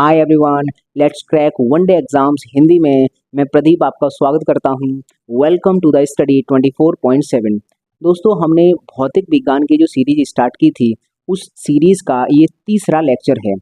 Hi everyone, let's crack one day exams Hindi में। मैं प्रदीप आपका स्वागत करता हूं। Welcome to the study 24.7। दोस्तों, हमने भौतिक विज्ञान की जो सीरीज स्टार्ट की थी, उस सीरीज का ये तीसरा लेक्चर है।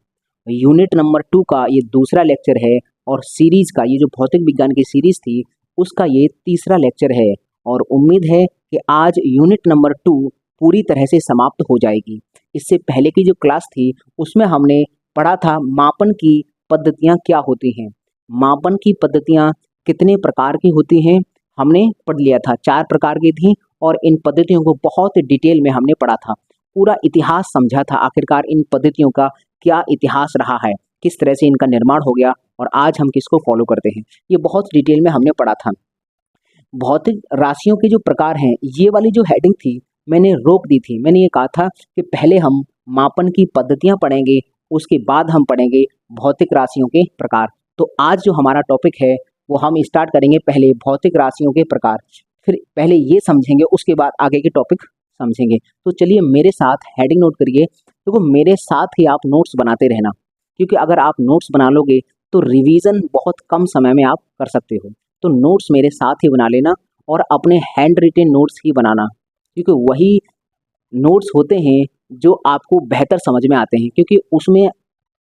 यूनिट नंबर 2 का ये दूसरा लेक्चर है और सीरीज का ये जो भौतिक विज्ञान की सीरीज थी उसका ये तीसरा लेक्चर है। और उम्मीद है कि आज यूनिट नंबर 2 पूरी तरह से समाप्त हो जाएगी। इससे पहले की जो क्लास थी उसमें हमने पढ़ा था मापन की पद्धतियाँ क्या होती हैं, मापन की पद्धतियाँ कितने प्रकार की होती हैं हमने पढ़ लिया था। 4 प्रकार की थी और इन पद्धतियों को बहुत डिटेल में हमने पढ़ा था। पूरा इतिहास समझा था, आखिरकार इन पद्धतियों का क्या इतिहास रहा है, किस तरह से इनका निर्माण हो गया और आज हम किसको फॉलो करते हैं, ये बहुत डिटेल में हमने पढ़ा था। भौतिक राशियों के जो प्रकार हैं, ये वाली जो हेडिंग थी मैंने रोक दी थी। मैंने ये कहा था कि पहले हम मापन की पद्धतियाँ पढ़ेंगे, उसके बाद हम पढ़ेंगे भौतिक राशियों के प्रकार। तो आज जो हमारा टॉपिक है वो हम स्टार्ट करेंगे पहले भौतिक राशियों के प्रकार, फिर पहले ये समझेंगे, उसके बाद आगे के टॉपिक समझेंगे। तो चलिए मेरे साथ हेडिंग नोट करिए। देखो, मेरे साथ ही आप नोट्स बनाते रहना, क्योंकि अगर आप नोट्स बना लोगे तो रिवीजन बहुत कम समय में आप कर सकते हो। तो नोट्स मेरे साथ ही बना लेना और अपने हैंड रिटेन नोट्स ही बनाना, क्योंकि वही नोट्स होते हैं जो आपको बेहतर समझ में आते हैं, क्योंकि उसमें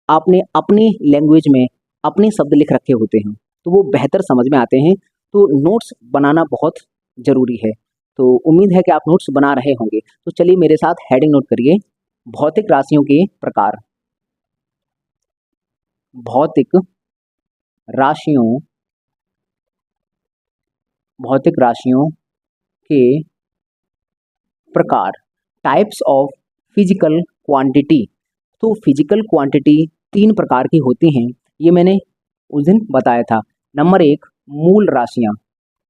आपने अपनी लैंग्वेज में अपने शब्द लिख रखे होते हैं, तो वो बेहतर समझ में आते हैं। तो नोट्स बनाना बहुत ज़रूरी है। तो उम्मीद है कि आप नोट्स बना रहे होंगे। तो चलिए मेरे साथ हेडिंग नोट करिए, भौतिक राशियों के प्रकार। भौतिक राशियों भौतिक राशियों के प्रकार। Types of physical quantity. तो फिजिकल क्वांटिटी 3 प्रकार की होती हैं, ये मैंने उस दिन बताया था। नंबर 1, मूल राशियाँ।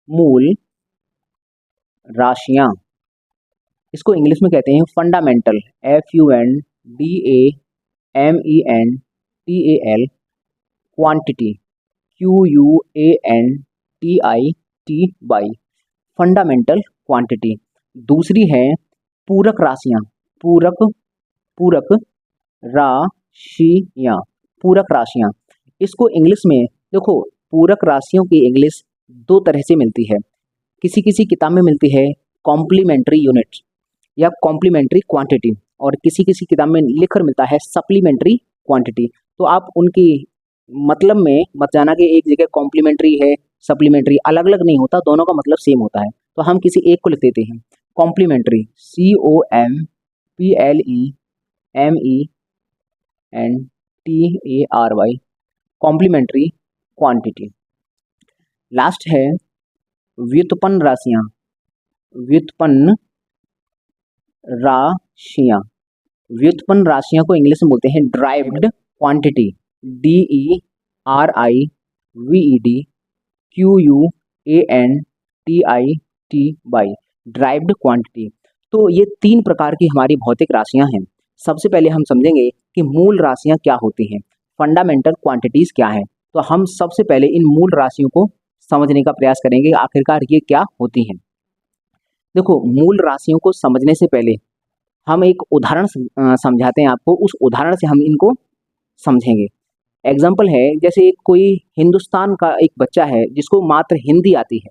मूल राशियाँ, इसको इंग्लिश में कहते हैं fundamental, FUNDAMENTAL। Quantity, QUANTITY, fundamental quantity. दूसरी है पूरक राशियाँ। पूरक राशियाँ, पूरक राशियाँ। इसको इंग्लिश में देखो, पूरक राशियों की इंग्लिश 2 तरह से मिलती है। किसी किसी किताब में मिलती है कॉम्प्लीमेंट्री यूनिट या कॉम्प्लीमेंट्री क्वांटिटी, और किसी किसी किताब में लिखकर मिलता है सप्लीमेंट्री क्वांटिटी। तो आप उनकी मतलब में मत जाना कि एक जगह कॉम्प्लीमेंट्री है, सप्लीमेंट्री अलग अलग नहीं होता, दोनों का मतलब सेम होता है। तो हम किसी एक को लिख देते हैं complementary, COMPLEMENTARY, complementary quantity. Last है व्युत्पन्न राशियाँ। व्युत्पन्न राशियाँ, व्युत्पन्न राशियाँ को इंग्लिश में बोलते हैं derived quantity, DERIVED derived quantity. तो ये 3 प्रकार की हमारी भौतिक राशियाँ हैं। सबसे पहले हम समझेंगे कि मूल राशियाँ क्या होती हैं, फंडामेंटल क्वांटिटीज़ क्या है। तो हम सबसे पहले इन मूल राशियों को समझने का प्रयास करेंगे, आखिरकार ये क्या होती हैं। देखो, मूल राशियों को समझने से पहले हम एक उदाहरण समझाते हैं आपको, उस उदाहरण से हम इनको समझेंगे। एग्जाम्पल है, जैसे कोई हिंदुस्तान का एक बच्चा है जिसको मात्र हिंदी आती है,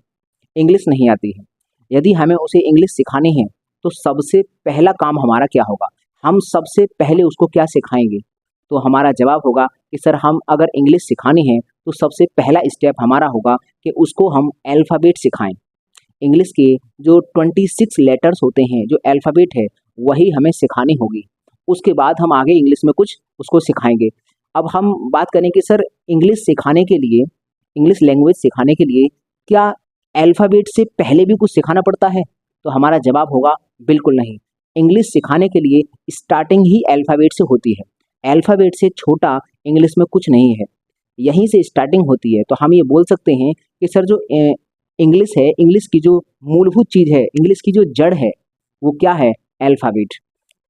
इंग्लिश नहीं आती है। यदि हमें उसे इंग्लिश सिखानी है तो सबसे पहला काम हमारा क्या होगा, हम सबसे पहले उसको क्या सिखाएंगे। तो हमारा जवाब होगा कि सर, हम अगर इंग्लिश सिखानी है तो सबसे पहला स्टेप हमारा होगा कि उसको हम अल्फ़ाबेट सिखाएं। इंग्लिश के जो 26 लेटर्स होते हैं, जो अल्फ़ाबेट है, वही हमें सिखानी होगी। उसके बाद हम आगे इंग्लिश में कुछ उसको सिखाएंगे। अब हम बात करें कि सर, इंग्लिश सिखाने के लिए, इंग्लिश लैंग्वेज सिखाने के लिए क्या अल्फ़ाबेट से पहले भी कुछ सिखाना पड़ता है? तो हमारा जवाब होगा बिल्कुल नहीं। इंग्लिश सिखाने के लिए स्टार्टिंग ही अल्फ़ाबेट से होती है। अल्फ़ाबेट से छोटा इंग्लिश में कुछ नहीं है, यहीं से स्टार्टिंग होती है। तो हम ये बोल सकते हैं कि सर, जो इंग्लिश है, इंग्लिश की जो मूलभूत चीज़ है, इंग्लिश की जो जड़ है, वो क्या है? अल्फ़ाबेट।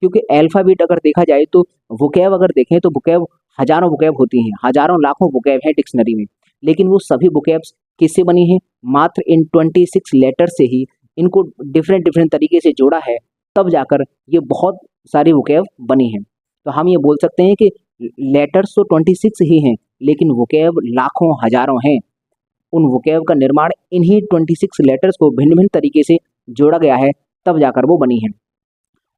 क्योंकि अल्फ़ाबेट अगर देखा जाए तो वोकैब अगर देखें तो वोकैब हज़ारों वोकैब होती हैं, हज़ारों लाखों वोकैब हैं डिक्शनरी में, लेकिन वो सभी वोकैब्स किससे बनी हैं? मात्र इन 26 लेटर से ही इनको डिफरेंट डिफरेंट तरीके से जोड़ा है, तब जाकर ये बहुत सारी वोकैब बनी हैं। तो हम ये बोल सकते हैं कि लेटर्स तो 26 ही हैं, लेकिन वोकैब लाखों हजारों हैं। उन वोकैब का निर्माण इन्हीं 26 लेटर्स को भिन्न भिन्न तरीके से जोड़ा गया है, तब जाकर वो बनी है।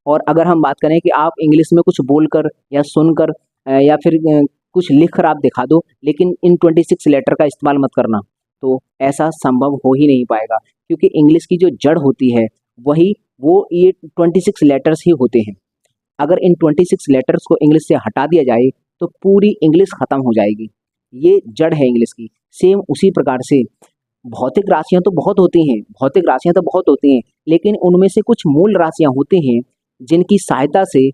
और अगर हम बात करें कि आप इंग्लिश में कुछ बोलकर या सुनकर या फिर कुछ लिख कर आप दिखा दो, लेकिन इन 26 लेटर का इस्तेमाल मत करना, तो ऐसा संभव हो ही नहीं पाएगा, क्योंकि इंग्लिश की जो जड़ होती है वही वो ये 26 लेटर्स ही होते हैं। अगर इन 26 लेटर्स को इंग्लिश से हटा दिया जाए तो पूरी इंग्लिश खत्म हो जाएगी। ये जड़ है इंग्लिश की। सेम उसी प्रकार से भौतिक राशियां तो बहुत होती हैं, लेकिन उनमें से कुछ मूल राशियां होती हैं जिनकी सहायता से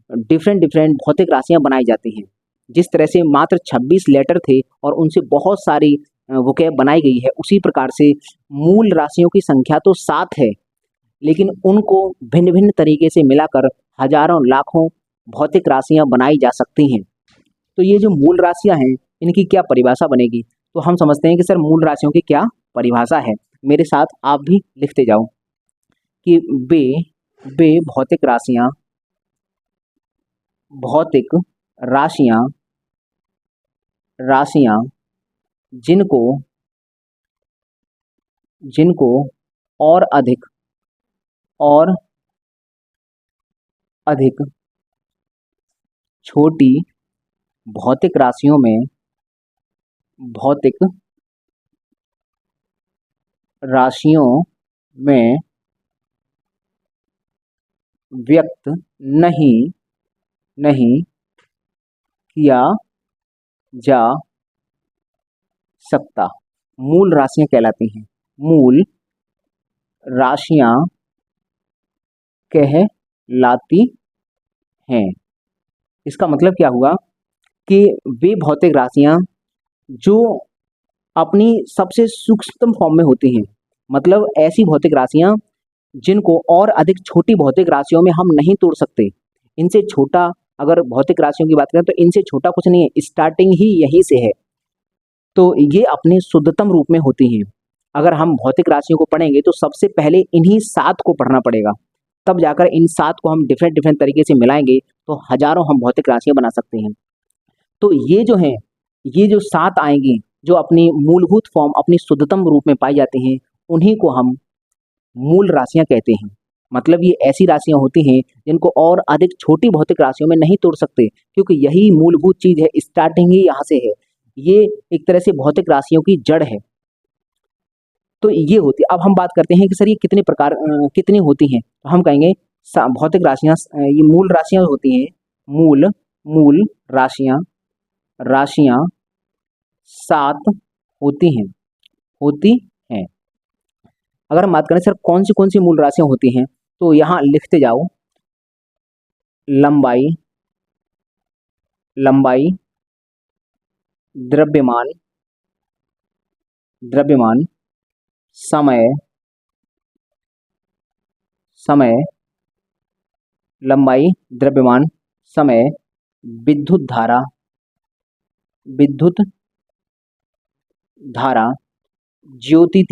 डिफरेंट डिफरेंट भौतिक राशियां बनाई जाती हैं। जिस तरह से मात्र 26 लेटर थे और उनसे बहुत सारी वोकैब बनाई गई है, उसी प्रकार से मूल राशियों की संख्या तो 7 है, लेकिन उनको भिन्न भिन्न तरीके से मिलाकर हजारों लाखों भौतिक राशियां बनाई जा सकती हैं। तो ये जो मूल राशियां हैं, इनकी क्या परिभाषा बनेगी? तो हम समझते हैं कि सर मूल राशियों की क्या परिभाषा है। मेरे साथ आप भी लिखते जाओ कि वे भौतिक राशियां जिनको और अधिक छोटी भौतिक राशियों में व्यक्त नहीं किया जा सकता, मूल राशियां कहलाती हैं। मूल राशियां कहलाती हैं। इसका मतलब क्या हुआ कि वे भौतिक राशियां जो अपनी सबसे सूक्ष्मतम फॉर्म में होती हैं, मतलब ऐसी भौतिक राशियां जिनको और अधिक छोटी भौतिक राशियों में हम नहीं तोड़ सकते। इनसे छोटा अगर भौतिक राशियों की बात करें तो इनसे छोटा कुछ नहीं है, स्टार्टिंग ही यहीं से है। तो ये अपने शुद्धतम रूप में होती हैं। अगर हम भौतिक राशियों को पढ़ेंगे तो सबसे पहले इन्हीं 7 को पढ़ना पड़ेगा, तब जाकर इन 7 को हम डिफरेंट डिफरेंट तरीके से मिलाएंगे तो हजारों हम भौतिक राशियां बना सकते हैं। तो ये जो हैं, ये जो 7 आएंगी, जो अपनी मूलभूत फॉर्म अपनी शुद्धतम रूप में पाई जाती हैं, उन्हीं को हम मूल राशियां कहते हैं। मतलब ये ऐसी राशियां होती हैं जिनको और अधिक छोटी भौतिक राशियों में नहीं तोड़ सकते, क्योंकि यही मूलभूत चीज है, स्टार्टिंग ही यहाँ से है। ये एक तरह से भौतिक राशियों की जड़ है। तो ये होती है। अब हम बात करते हैं कि सर ये कितनी होती हैं, तो हम कहेंगे भौतिक राशियां, ये मूल राशियां होती हैं। मूल राशियां 7 होती हैं। अगर हम बात करें सर कौन सी मूल राशियां होती हैं, तो यहाँ लिखते जाओ। लंबाई, द्रव्यमान, समय, लंबाई, द्रव्यमान, समय, विद्युत धारा, ज्योति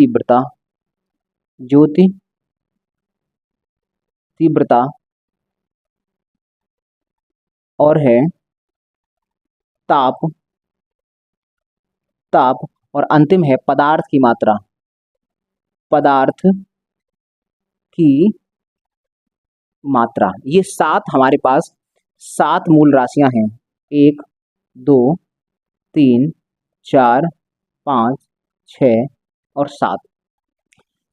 तीव्रता और है ताप, और अंतिम है पदार्थ की मात्रा। ये 7 हमारे पास 7 मूल राशियां हैं। 1, 2, 3, 4, 5, 6 और 7।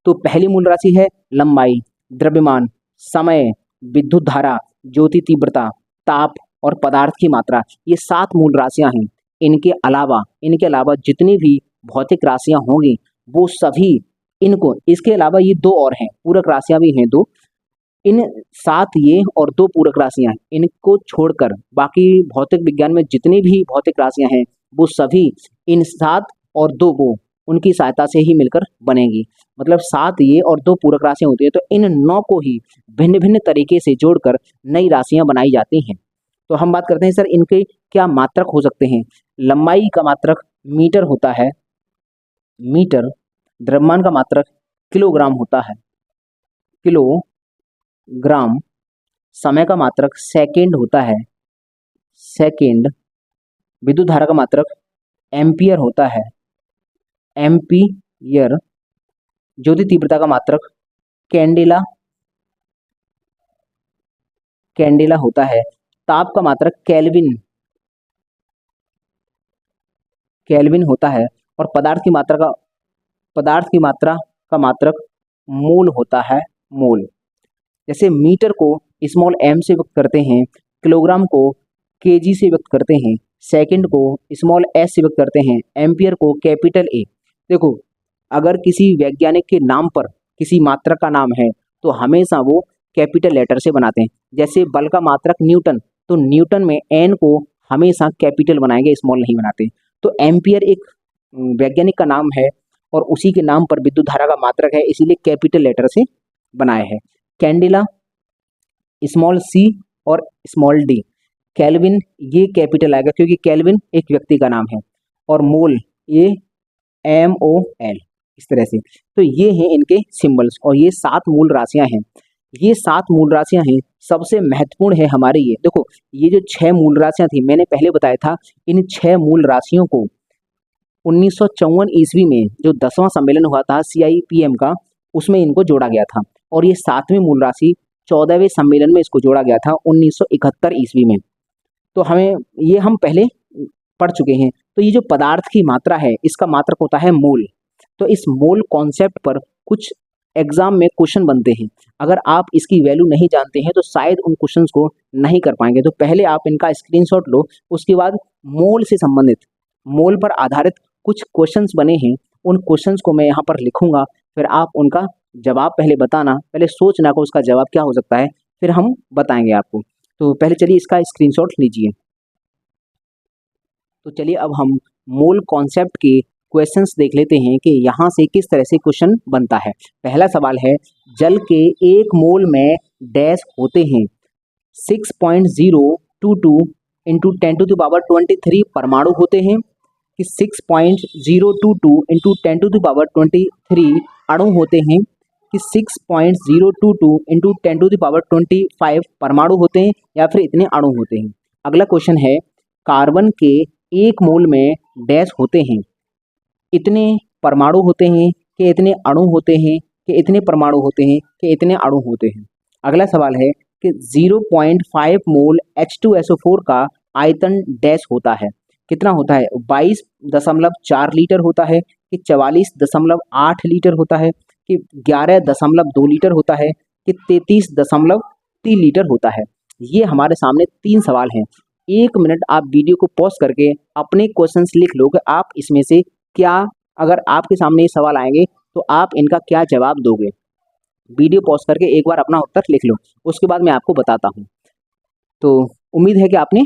तो पहली मूल राशि है लंबाई, द्रव्यमान, समय, विद्युत धारा, ज्योति तीव्रता, ताप और पदार्थ की मात्रा। ये 7 मूल राशियां हैं। इनके अलावा जितनी भी भौतिक राशियां होंगी वो सभी इसके अलावा ये 2 और हैं, पूरक राशियां भी हैं 2। इन 7 ये और 2 पूरक राशियां, इनको छोड़कर बाकी भौतिक विज्ञान में जितनी भी भौतिक राशियां हैं वो सभी इन 7 और 2 वो उनकी सहायता से ही मिलकर बनेगी। मतलब 7 ये और 2 पूरक राशियां होती हैं। तो इन 9 को ही भिन्न भिन्न तरीके से जोड़कर नई राशियां बनाई जाती हैं। तो हम बात करते हैं सर इनके क्या मात्रक हो सकते हैं। लंबाई का मात्रक मीटर होता है, द्रव्यमान का मात्रक किलोग्राम होता है, किलोग्राम, समय का मात्रक सेकंड होता है, सेकंड, विद्युत धारा का मात्रक एम्पियर होता है, एम्पियर। ज्योति तीव्रता का मात्रक कैंडेला, कैंडेला होता है। ताप का मात्रक केल्विन, केल्विन होता है। और पदार्थ की मात्रा का मात्रक मोल होता है, मोल। जैसे मीटर को स्मॉल m से व्यक्त करते हैं, किलोग्राम को kg से व्यक्त करते हैं, सेकंड को स्मॉल s से व्यक्त करते हैं, एम्पियर को कैपिटल A। देखो, अगर किसी वैज्ञानिक के नाम पर किसी मात्रक का नाम है तो हमेशा वो कैपिटल लेटर से बनाते हैं। जैसे बल का मात्रक न्यूटन, तो न्यूटन में n को हमेशा कैपिटल बनाएंगे, स्मॉल नहीं बनाते। तो एम्पियर एक वैज्ञानिक का नाम है और उसी के नाम पर विद्युत धारा का मात्रक है, इसीलिए कैपिटल लेटर से बनाया है। कैंडेला स्मॉल c और स्मॉल d, केल्विन ये कैपिटल आएगा क्योंकि केल्विन एक व्यक्ति का नाम है, और मोल ये MOL, इस तरह से। तो ये हैं इनके सिंबल्स, और ये 7 मूल राशियां हैं। ये 7 मूल राशियां हैं, सबसे महत्वपूर्ण है हमारे ये। देखो, ये जो 6 मूल राशियां थी, मैंने पहले बताया था, इन 6 मूल राशियों को 1954 ईस्वी में जो 10वां सम्मेलन हुआ था CIPM का, उसमें इनको जोड़ा गया था। और ये 7वीं मूल राशि 14वें सम्मेलन में इसको जोड़ा गया था 1971 ईस्वी में। तो हम पहले पढ़ चुके हैं। तो ये जो पदार्थ की मात्रा है, इसका मात्रक होता है मोल। तो इस मोल कॉन्सेप्ट पर कुछ एग्जाम में क्वेश्चन बनते हैं। अगर आप इसकी वैल्यू नहीं जानते हैं तो शायद उन क्वेश्चंस को नहीं कर पाएंगे। तो पहले आप इनका स्क्रीनशॉट लो, उसके बाद मोल से संबंधित, मोल पर आधारित कुछ क्वेश्चंस बने हैं, उन क्वेश्चंस को मैं यहाँ पर लिखूंगा, फिर आप उनका जवाब पहले बताना, पहले सोचना को उसका जवाब क्या हो सकता है, फिर हम बताएंगे आपको। तो पहले चलिए इसका स्क्रीनशॉट लीजिए। तो चलिए अब हम मोल कॉन्सेप्ट के क्वेश्चंस देख लेते हैं कि यहाँ से किस तरह से क्वेश्चन बनता है। पहला सवाल है, जल के 1 मोल में डैश होते हैं 6.022 इंटू 10⁻23 परमाणु होते हैं, कि 6.022 इंटू 10⁻23 अणु होते हैं, कि 6.022 इंटू 10⁻25 परमाणु होते हैं, या फिर इतने अणु होते हैं। अगला क्वेश्चन है, कार्बन के 1 मोल में डैश होते हैं, इतने परमाणु होते हैं, कि इतने अणु होते हैं, कि इतने परमाणु होते हैं, कि इतने अणु होते हैं। अगला सवाल है कि 0.5 मोल H2SO4 का आयतन डैश होता है, कितना होता है, 22.4 लीटर होता है, कि 44.8 लीटर होता है, कि 11.2 लीटर होता है, कि 33.3 लीटर होता है। ये हमारे सामने 3 सवाल हैं। 1 मिनट आप वीडियो को पॉज करके अपने क्वेश्चंस लिख लो कि आप इसमें से क्या, अगर आपके सामने ये सवाल आएंगे तो आप इनका क्या जवाब दोगे। वीडियो पॉज करके एक बार अपना उत्तर लिख लो, उसके बाद मैं आपको बताता हूँ। तो उम्मीद है कि आपने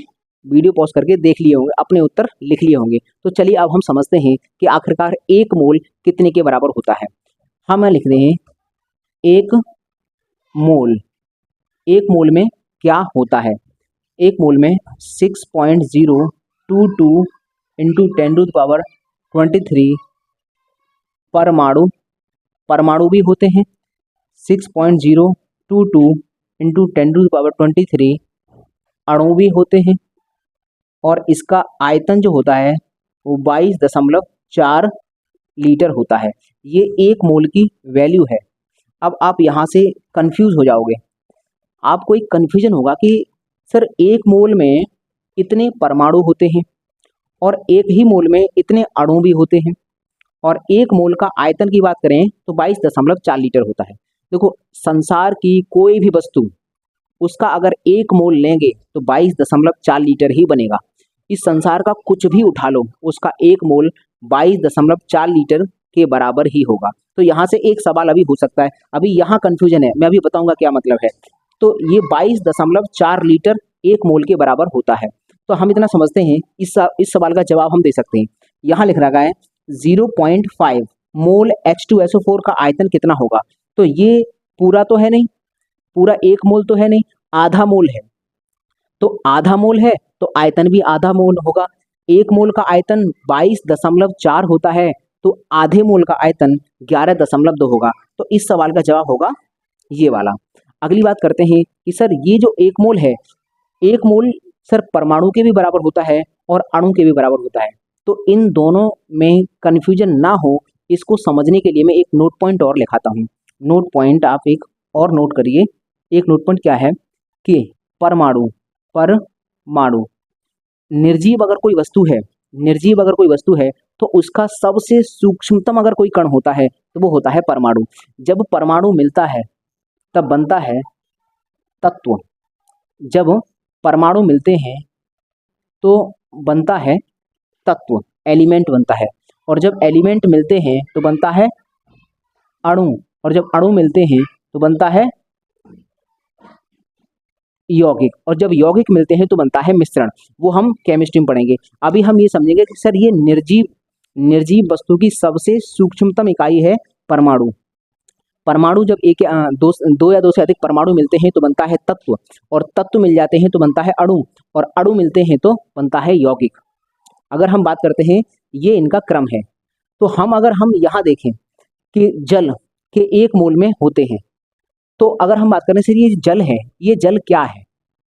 वीडियो पॉज करके देख लिए होंगे, अपने उत्तर लिख लिए होंगे। तो चलिए अब हम समझते हैं कि आखिरकार 1 मोल कितने के बराबर होता है। हम लिखते हैं 1 मोल, 1 मोल में क्या होता है, 1 मोल में 6.022 इंटू 10⁻23 परमाणु भी होते हैं, 6.022 इंटू 10⁻23 अणु भी होते हैं, और इसका आयतन जो होता है वो 22.4 लीटर होता है। ये 1 मोल की वैल्यू है। अब आप यहाँ से कंफ्यूज हो जाओगे, आपको एक कन्फ्यूजन होगा कि सर 1 मोल में इतने परमाणु होते हैं और 1 ही मोल में इतने अणु भी होते हैं, और 1 मोल का आयतन की बात करें तो 22.4 लीटर होता है। देखो, संसार की कोई भी वस्तु, उसका अगर 1 मोल लेंगे तो 22.4 लीटर ही बनेगा। इस संसार का कुछ भी उठा लो, उसका 1 मोल 22.4 लीटर के बराबर ही होगा। तो यहाँ से एक सवाल अभी हो सकता है, अभी यहाँ कंफ्यूजन है, मैं अभी बताऊंगा क्या मतलब है। तो ये 22.4 लीटर 1 मोल के बराबर होता है। तो हम इतना समझते हैं, इस सवाल का जवाब हम दे सकते हैं। यहाँ लिख रखा है 0.5 मोल H2SO4 का आयतन कितना होगा। तो ये पूरा तो है नहीं, पूरा 1 मोल तो है नहीं, आधा मोल है। तो आधा मोल है तो आयतन भी आधा मोल होगा। 1 मोल का आयतन 22.4 होता है, तो आधे मोल का आयतन 11.2 होगा। तो इस सवाल का जवाब होगा ये वाला। अगली बात करते हैं कि सर ये जो 1 मोल है, 1 मोल सर परमाणु के भी बराबर होता है और अणु के भी बराबर होता है। तो इन दोनों में कन्फ्यूजन ना हो, इसको समझने के लिए मैं एक नोट पॉइंट और लिखाता हूँ। नोट पॉइंट आप एक और नोट करिए। एक नोट पॉइंट क्या है कि परमाणु परमाणु निर्जीव अगर कोई वस्तु है, निर्जीव अगर कोई वस्तु है तो उसका सबसे सूक्ष्मतम अगर कोई कण होता है तो वो होता है परमाणु। जब परमाणु मिलता है तब बनता है तत्व। जब परमाणु मिलते हैं तो बनता है तत्व, एलिमेंट बनता है। और जब एलिमेंट मिलते हैं तो बनता है अणु, और जब अणु मिलते हैं तो बनता है यौगिक, और जब यौगिक मिलते हैं तो बनता है मिश्रण। वो हम केमिस्ट्री में पढ़ेंगे। अभी हम ये समझेंगे कि सर ये निर्जीव वस्तु की सबसे सूक्ष्मतम इकाई है परमाणु। परमाणु जब दो या दो से अधिक परमाणु मिलते हैं तो बनता है तत्व, और तत्व मिल जाते हैं तो बनता है अणु, और अणु मिलते हैं तो बनता है यौगिक। अगर हम बात करते हैं, ये इनका क्रम है। तो अगर हम यहाँ देखें कि जल के 1 मोल में होते हैं, तो अगर हम बात करें सर ये जल है, ये जल क्या है?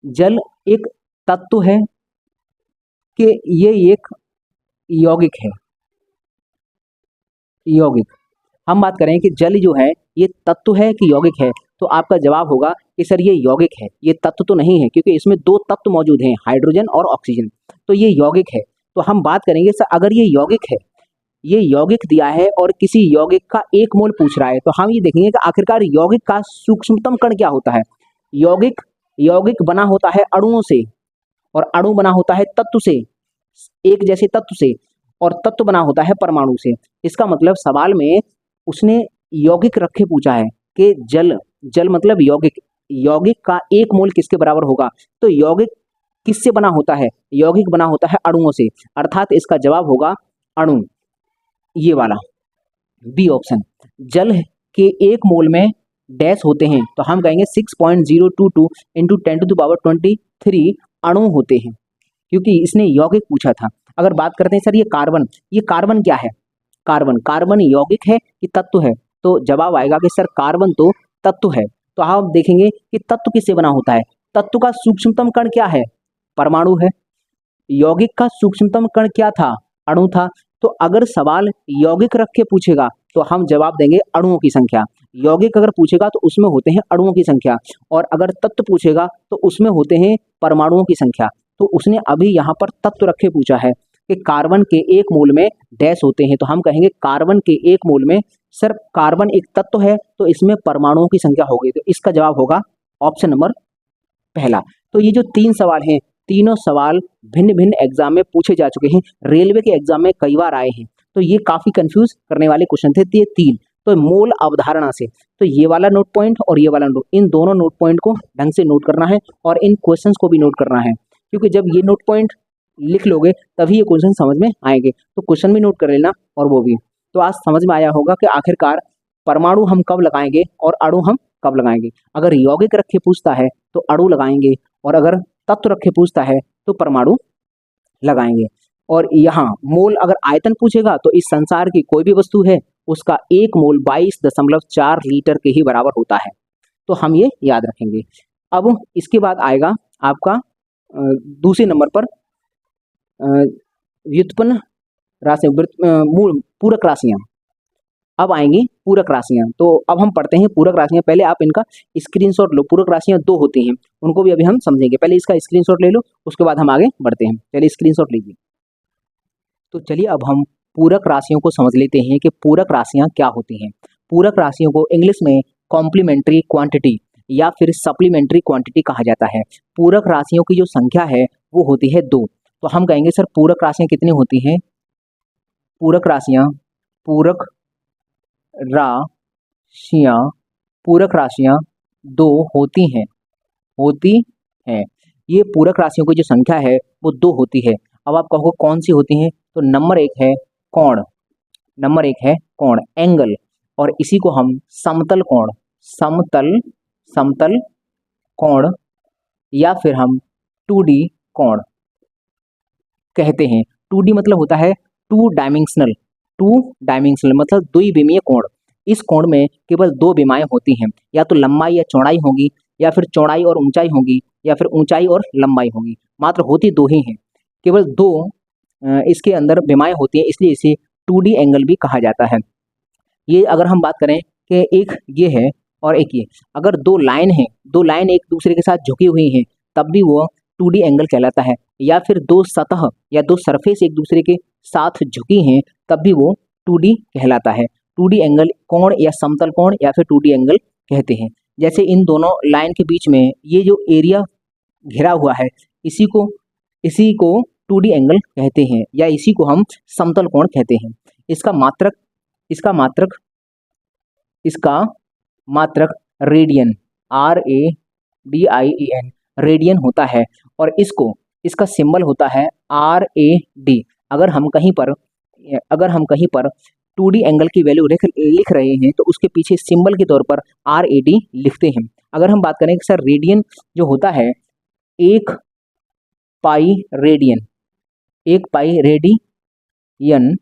जल एक तत्व है कि ये एक यौगिक है? यौगिक। हम बात करें कि जल जो है ये तत्व है कि यौगिक है, तो आपका जवाब होगा कि सर ये यौगिक है, ये तत्व तो नहीं है, क्योंकि इसमें 2 तत्व मौजूद हैं, हाइड्रोजन और ऑक्सीजन। तो ये यौगिक है। तो हम बात करेंगे सर अगर ये यौगिक है, ये यौगिक दिया है और किसी यौगिक का 1 मोल पूछ रहा है, तो हम ये देखेंगे कि आखिरकार यौगिक का सूक्ष्मतम कण क्या होता है। यौगिक बना होता है अणुओं से, और अणु बना होता है तत्व से, एक जैसे तत्व से, और तत्व बना होता है परमाणु से। इसका मतलब सवाल में उसने यौगिक रख के पूछा है कि जल मतलब यौगिक का 1 मोल किसके बराबर होगा। तो यौगिक किससे बना होता है? यौगिक बना होता है अणुओं से, अर्थात इसका जवाब होगा अणु, ये वाला बी ऑप्शन। जल के 1 मोल में डैश होते हैं, तो हम कहेंगे 6.022 इंटू 10⁻23 अणु होते हैं, क्योंकि इसने यौगिक पूछा था। अगर बात करते हैं सर ये कार्बन क्या है? कार्बन यौगिक है कि तत्व है? तो जवाब आएगा कि सर कार्बन तो तत्व है। तो आप देखेंगे कि तत्व किससे बना होता है। तत्व का सूक्ष्मतम कण क्या है? परमाणु है। यौगिक का सूक्ष्मतम कण क्या था? अणु था। तो अगर सवाल यौगिक रख के पूछेगा तो हम जवाब देंगे अणुओं की संख्या। यौगिक अगर पूछेगा तो उसमें होते हैं अणुओं की संख्या, और अगर तत्व पूछेगा तो उसमें होते हैं परमाणुओं की संख्या। तो उसने अभी यहाँ पर तत्व रखे पूछा है कि कार्बन के 1 मोल में डैश होते हैं, तो हम कहेंगे कार्बन के 1 मोल में, सर कार्बन एक तत्व है तो इसमें परमाणुओं की संख्या होगी, तो इसका जवाब होगा ऑप्शन नंबर पहला। तो ये जो 3 सवाल हैं, तीनों सवाल भिन्न भिन्न एग्जाम में पूछे जा चुके हैं, रेलवे के एग्जाम में कई बार आए हैं, तो ये काफी कंफ्यूज करने वाले क्वेश्चन थे ये 3। तो मोल अवधारणा से, तो ये वाला नोट पॉइंट और ये वाला नोट, इन दोनों नोट पॉइंट को ढंग से नोट करना है और इन क्वेश्चंस को भी नोट करना है, क्योंकि जब ये नोट पॉइंट लिख लोगे तभी ये क्वेश्चन समझ में आएंगे। तो क्वेश्चन भी नोट कर लेना और वो भी। तो आज समझ में आया होगा कि आखिरकार परमाणु हम कब लगाएंगे और अणु हम कब लगाएंगे। अगर यौगिक रख के पूछता है तो अणु लगाएंगे, और अगर तत्व रख के पूछता है तो परमाणु लगाएंगे। और यहाँ मोल अगर आयतन पूछेगा तो इस संसार की कोई भी वस्तु है उसका 1 मोल 22.4 लीटर के ही बराबर होता है। तो हम ये याद रखेंगे। अब इसके बाद आएगा आपका दूसरे नंबर पर व्युत्पन्न राशि, पूरक राशियां। अब आएंगी पूरक राशियां। तो अब हम पढ़ते हैं पूरक राशियां। पहले आप इनका स्क्रीनशॉट लो। पूरक राशियां 2 होती हैं, उनको भी अभी हम समझेंगे। पहले इसका स्क्रीनशॉट ले लो, उसके बाद हम आगे बढ़ते हैं। चलिए स्क्रीनशॉट लीजिए। तो चलिए अब हम पूरक राशियों को समझ लेते हैं कि पूरक राशियां क्या होती हैं। पूरक राशियों को इंग्लिश में कॉम्प्लीमेंट्री क्वांटिटी या फिर सप्लीमेंट्री क्वांटिटी कहा जाता है। पूरक राशियों की जो संख्या है वो होती है 2। तो हम कहेंगे सर पूरक राशियां कितनी होती हैं? पूरक राशियां पूरक राशियां 2 होती हैं। ये पूरक राशियों की जो संख्या है वो 2 होती है। अब आप कहोगे कौन सी होती हैं? तो नंबर 1 है कोण, एंगल, और इसी को हम समतल कोण या फिर हम 2D कोण कहते हैं। 2D मतलब होता है 2 डायमेंशनल मतलब द्विविमीय कोण। इस कोण में केवल 2 विमाएं होती हैं, या तो लंबाई या चौड़ाई होगी, या फिर चौड़ाई और ऊंचाई होगी, या फिर ऊंचाई और लंबाई होगी। मात्र होती 2 ही हैं। केवल 2 इसके अंदर विमाएँ होती हैं, इसलिए इसे 2D एंगल भी कहा जाता है। ये अगर हम बात करें कि एक ये है और एक ये, अगर दो लाइन हैं, दो लाइन एक दूसरे के साथ झुकी हुई हैं, तब भी वो 2D एंगल कहलाता है। या फिर दो सतह या दो सरफेस एक दूसरे के साथ झुकी हैं, तब भी वो 2D कहलाता है। 2D एंगल कोण या समतल कोण या फिर 2D एंगल कहते हैं। जैसे इन दोनों लाइन के बीच में ये जो एरिया घिरा हुआ है, इसी को 2D एंगल कहते हैं या इसी को हम समतल कोण कहते हैं। इसका मात्रक रेडियन, RADIEN रेडियन होता है और इसका सिंबल होता है RAD। अगर हम कहीं पर 2D एंगल की वैल्यू लिख रहे हैं तो उसके पीछे सिंबल के तौर पर RAD लिखते हैं। अगर हम बात करें कि सर रेडियन जो होता है 1 पाई रेडियन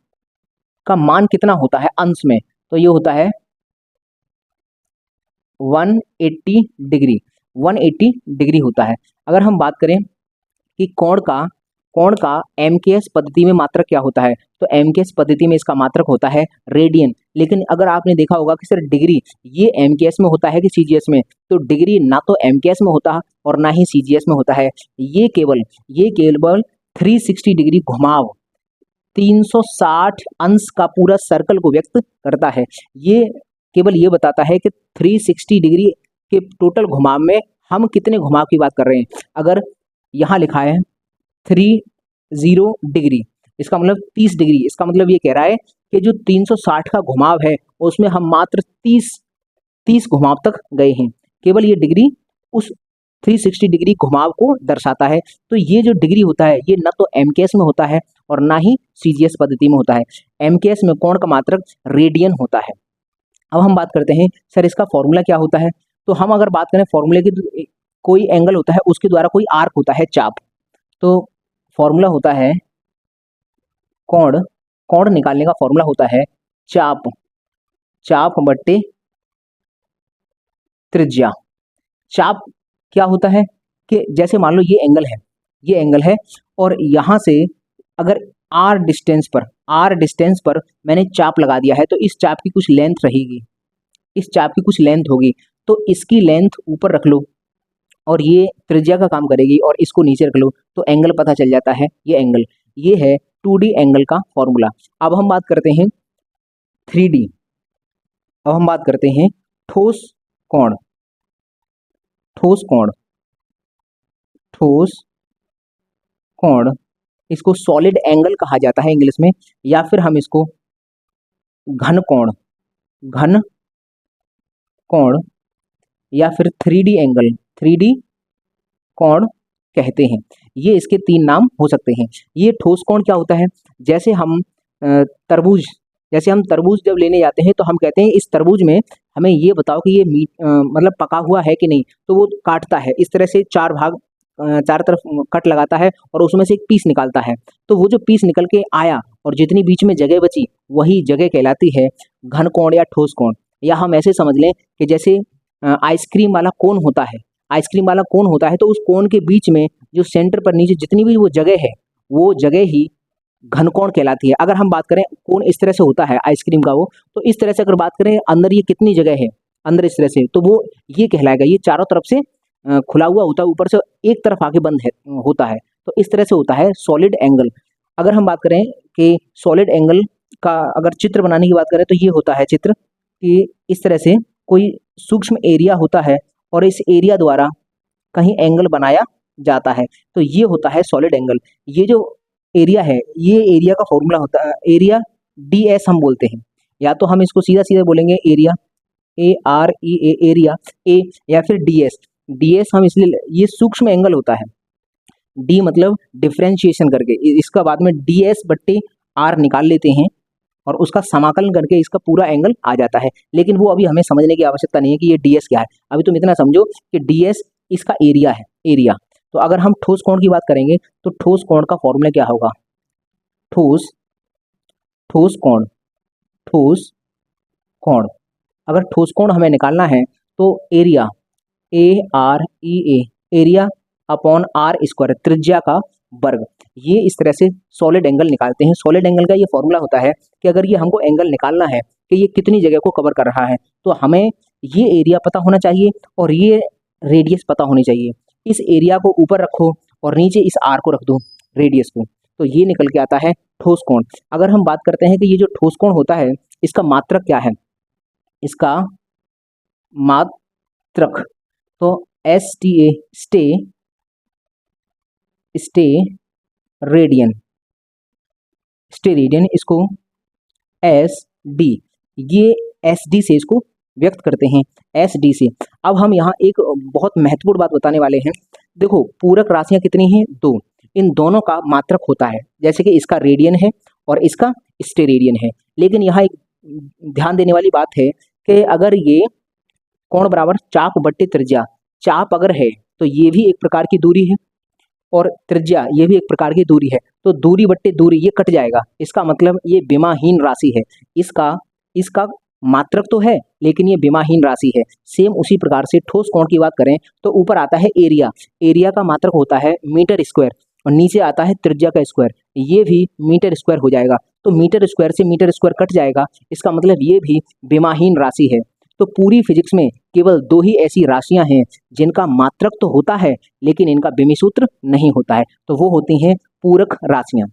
का मान कितना होता है अंश में, तो ये होता है 180 डिग्री होता है। अगर हम बात करें कि कोण का MKS पद्धति में मात्रक क्या होता है, तो MKS पद्धति में इसका मात्रक होता है रेडियन। लेकिन अगर आपने देखा होगा कि सर डिग्री ये MKS में होता है कि CGS में, तो डिग्री ना तो MKS में होता और ना ही CGS में होता है। ये केवल 360 डिग्री घुमाव, 360 अंश का पूरा सर्कल को व्यक्त करता है। ये केवल ये बताता है कि 360 डिग्री के टोटल घुमाव में हम कितने घुमाव की बात कर रहे हैं। अगर यहाँ लिखा है 30 डिग्री, इसका मतलब 30 डिग्री, इसका मतलब ये कह रहा है कि जो 360 का घुमाव है उसमें हम मात्र 30 घुमाव तक गए हैं। केवल ये डिग्री उस 360 डिग्री घुमाव को दर्शाता है। तो ये जो डिग्री होता है ये न तो MKS में होता है और ना ही CGS पद्धति में होता है। MKS में कोण का मात्रक रेडियन होता है। अब हम बात करते हैं सर इसका फॉर्मूला क्या होता है। तो हम अगर बात करें फॉर्मूले की, तो कोई एंगल होता है उसके द्वारा कोई आर्क होता है, चाप, तो फॉर्मूला होता है कोण निकालने का फॉर्मूला होता है चाप बट्टे त्रिज्या। चाप क्या होता है कि जैसे मान लो ये एंगल है और यहाँ से अगर R डिस्टेंस पर मैंने चाप लगा दिया है, तो इस चाप की कुछ लेंथ रहेगी, इस चाप की कुछ लेंथ होगी, तो इसकी लेंथ ऊपर रख लो और ये त्रिज्या का काम करेगी और इसको नीचे रख लो, तो एंगल पता चल जाता है। ये है 2D एंगल का फॉर्मूला। अब हम बात करते हैं 3D। अब हम बात करते हैं ठोस कोण, इसको सॉलिड एंगल कहा जाता है इंग्लिश में, या फिर हम इसको घन कोण या फिर 3D कोण कहते हैं। ये इसके 3 नाम हो सकते हैं। ये ठोस कोण क्या होता है, जैसे हम तरबूज जब लेने जाते हैं तो हम कहते हैं इस तरबूज में हमें ये बताओ कि ये मतलब पका हुआ है कि नहीं, तो वो काटता है इस तरह से, चार तरफ कट लगाता है और उसमें से एक पीस निकालता है। तो वो जो पीस निकल के आया और जितनी बीच में जगह बची वही जगह कहलाती है घन कोण या ठोस कोण। या हम ऐसे समझ लें कि जैसे आइसक्रीम वाला कोन होता है, तो उस कोन के बीच में जो सेंटर पर नीचे जितनी भी वो जगह है, वो जगह ही घन कोण कहलाती है। अगर हम बात करें कोन इस तरह से होता है आइसक्रीम का वो, तो इस तरह से अगर बात करें अंदर ये कितनी जगह है, अंदर इस तरह से, तो वो ये कहलाएगा, ये चारों तरफ से खुला हुआ होता है, ऊपर से एक तरफ आके बंद होता है, तो इस तरह से होता है सॉलिड एंगल। अगर हम बात करें कि सॉलिड एंगल का अगर चित्र बनाने की बात करें, तो ये होता है चित्र कि इस तरह से कोई सूक्ष्म एरिया होता है और इस एरिया द्वारा कहीं एंगल बनाया जाता है, तो ये होता है सॉलिड एंगल। ये जो एरिया है, ये एरिया का फॉर्मूला होता है एरिया DS हम बोलते हैं, या तो हम इसको सीधा बोलेंगे एरिया AREA एरिया A, या फिर DS हम इसलिए, ये सूक्ष्म एंगल होता है, D मतलब डिफ्रेंशिएशन करके इसका बाद में DS/R निकाल लेते हैं और उसका समाकलन करके इसका पूरा एंगल आ जाता है। लेकिन वो अभी हमें समझने की आवश्यकता नहीं है कि ये DS क्या है। अभी तुम इतना समझो कि DS इसका एरिया है, एरिया। तो अगर हम ठोस कोण की बात करेंगे तो ठोस कोण का फॉर्मूला क्या होगा, ठोस कोण अगर ठोस कोण हमें निकालना है तो area AREA area upon R square त्रिज्या का वर्ग। ये इस तरह से सॉलिड एंगल निकालते हैं। सॉलिड एंगल का ये फॉर्मूला होता है कि अगर ये हमको एंगल निकालना है कि ये कितनी जगह को कवर कर रहा है, तो हमें ये एरिया पता होना चाहिए और ये रेडियस पता होनी चाहिए। इस एरिया को ऊपर रखो और नीचे इस आर को रख दो, रेडियस को, तो ये निकल के आता है ठोस कोण। अगर हम बात करते हैं कि ये जो ठोस कोण होता है इसका मात्रक क्या है, इसका मात्रक तो S T A stay radian, इसको एस डी, ये एस डी से इसको व्यक्त करते हैं, एस डी से। अब हम यहाँ एक बहुत महत्वपूर्ण बात बताने वाले हैं। देखो पूरक राशियाँ कितनी हैं, 2, इन दोनों का मात्रक होता है, जैसे कि इसका रेडियन है और इसका स्टेरेडियन है। लेकिन यहाँ एक ध्यान देने वाली बात है कि अगर ये कोण बराबर चाप बट्टे त्रिज्या, चाप अगर है तो ये भी एक प्रकार की दूरी है और त्रिज्या ये भी एक प्रकार की दूरी है, तो दूरी बट्टे दूरी ये कट जाएगा। इसका मतलब ये विमाहीन राशि है, इसका मात्रक तो है लेकिन ये विमाहीन राशि है। सेम उसी प्रकार से ठोस कोण की बात करें तो ऊपर आता है एरिया, एरिया का मात्रक होता है मीटर स्क्वायर और नीचे आता है त्रिज्या का स्क्वायर, ये भी मीटर स्क्वायर हो जाएगा। तो मीटर स्क्वायर से मीटर स्क्वायर कट जाएगा, इसका मतलब ये भी विमाहीन राशि है। तो पूरी फिजिक्स में केवल 2 ही ऐसी राशियां हैं जिनका मात्रक तो होता है लेकिन इनका विमी सूत्र नहीं होता है, तो वो होती हैं पूरक राशियां,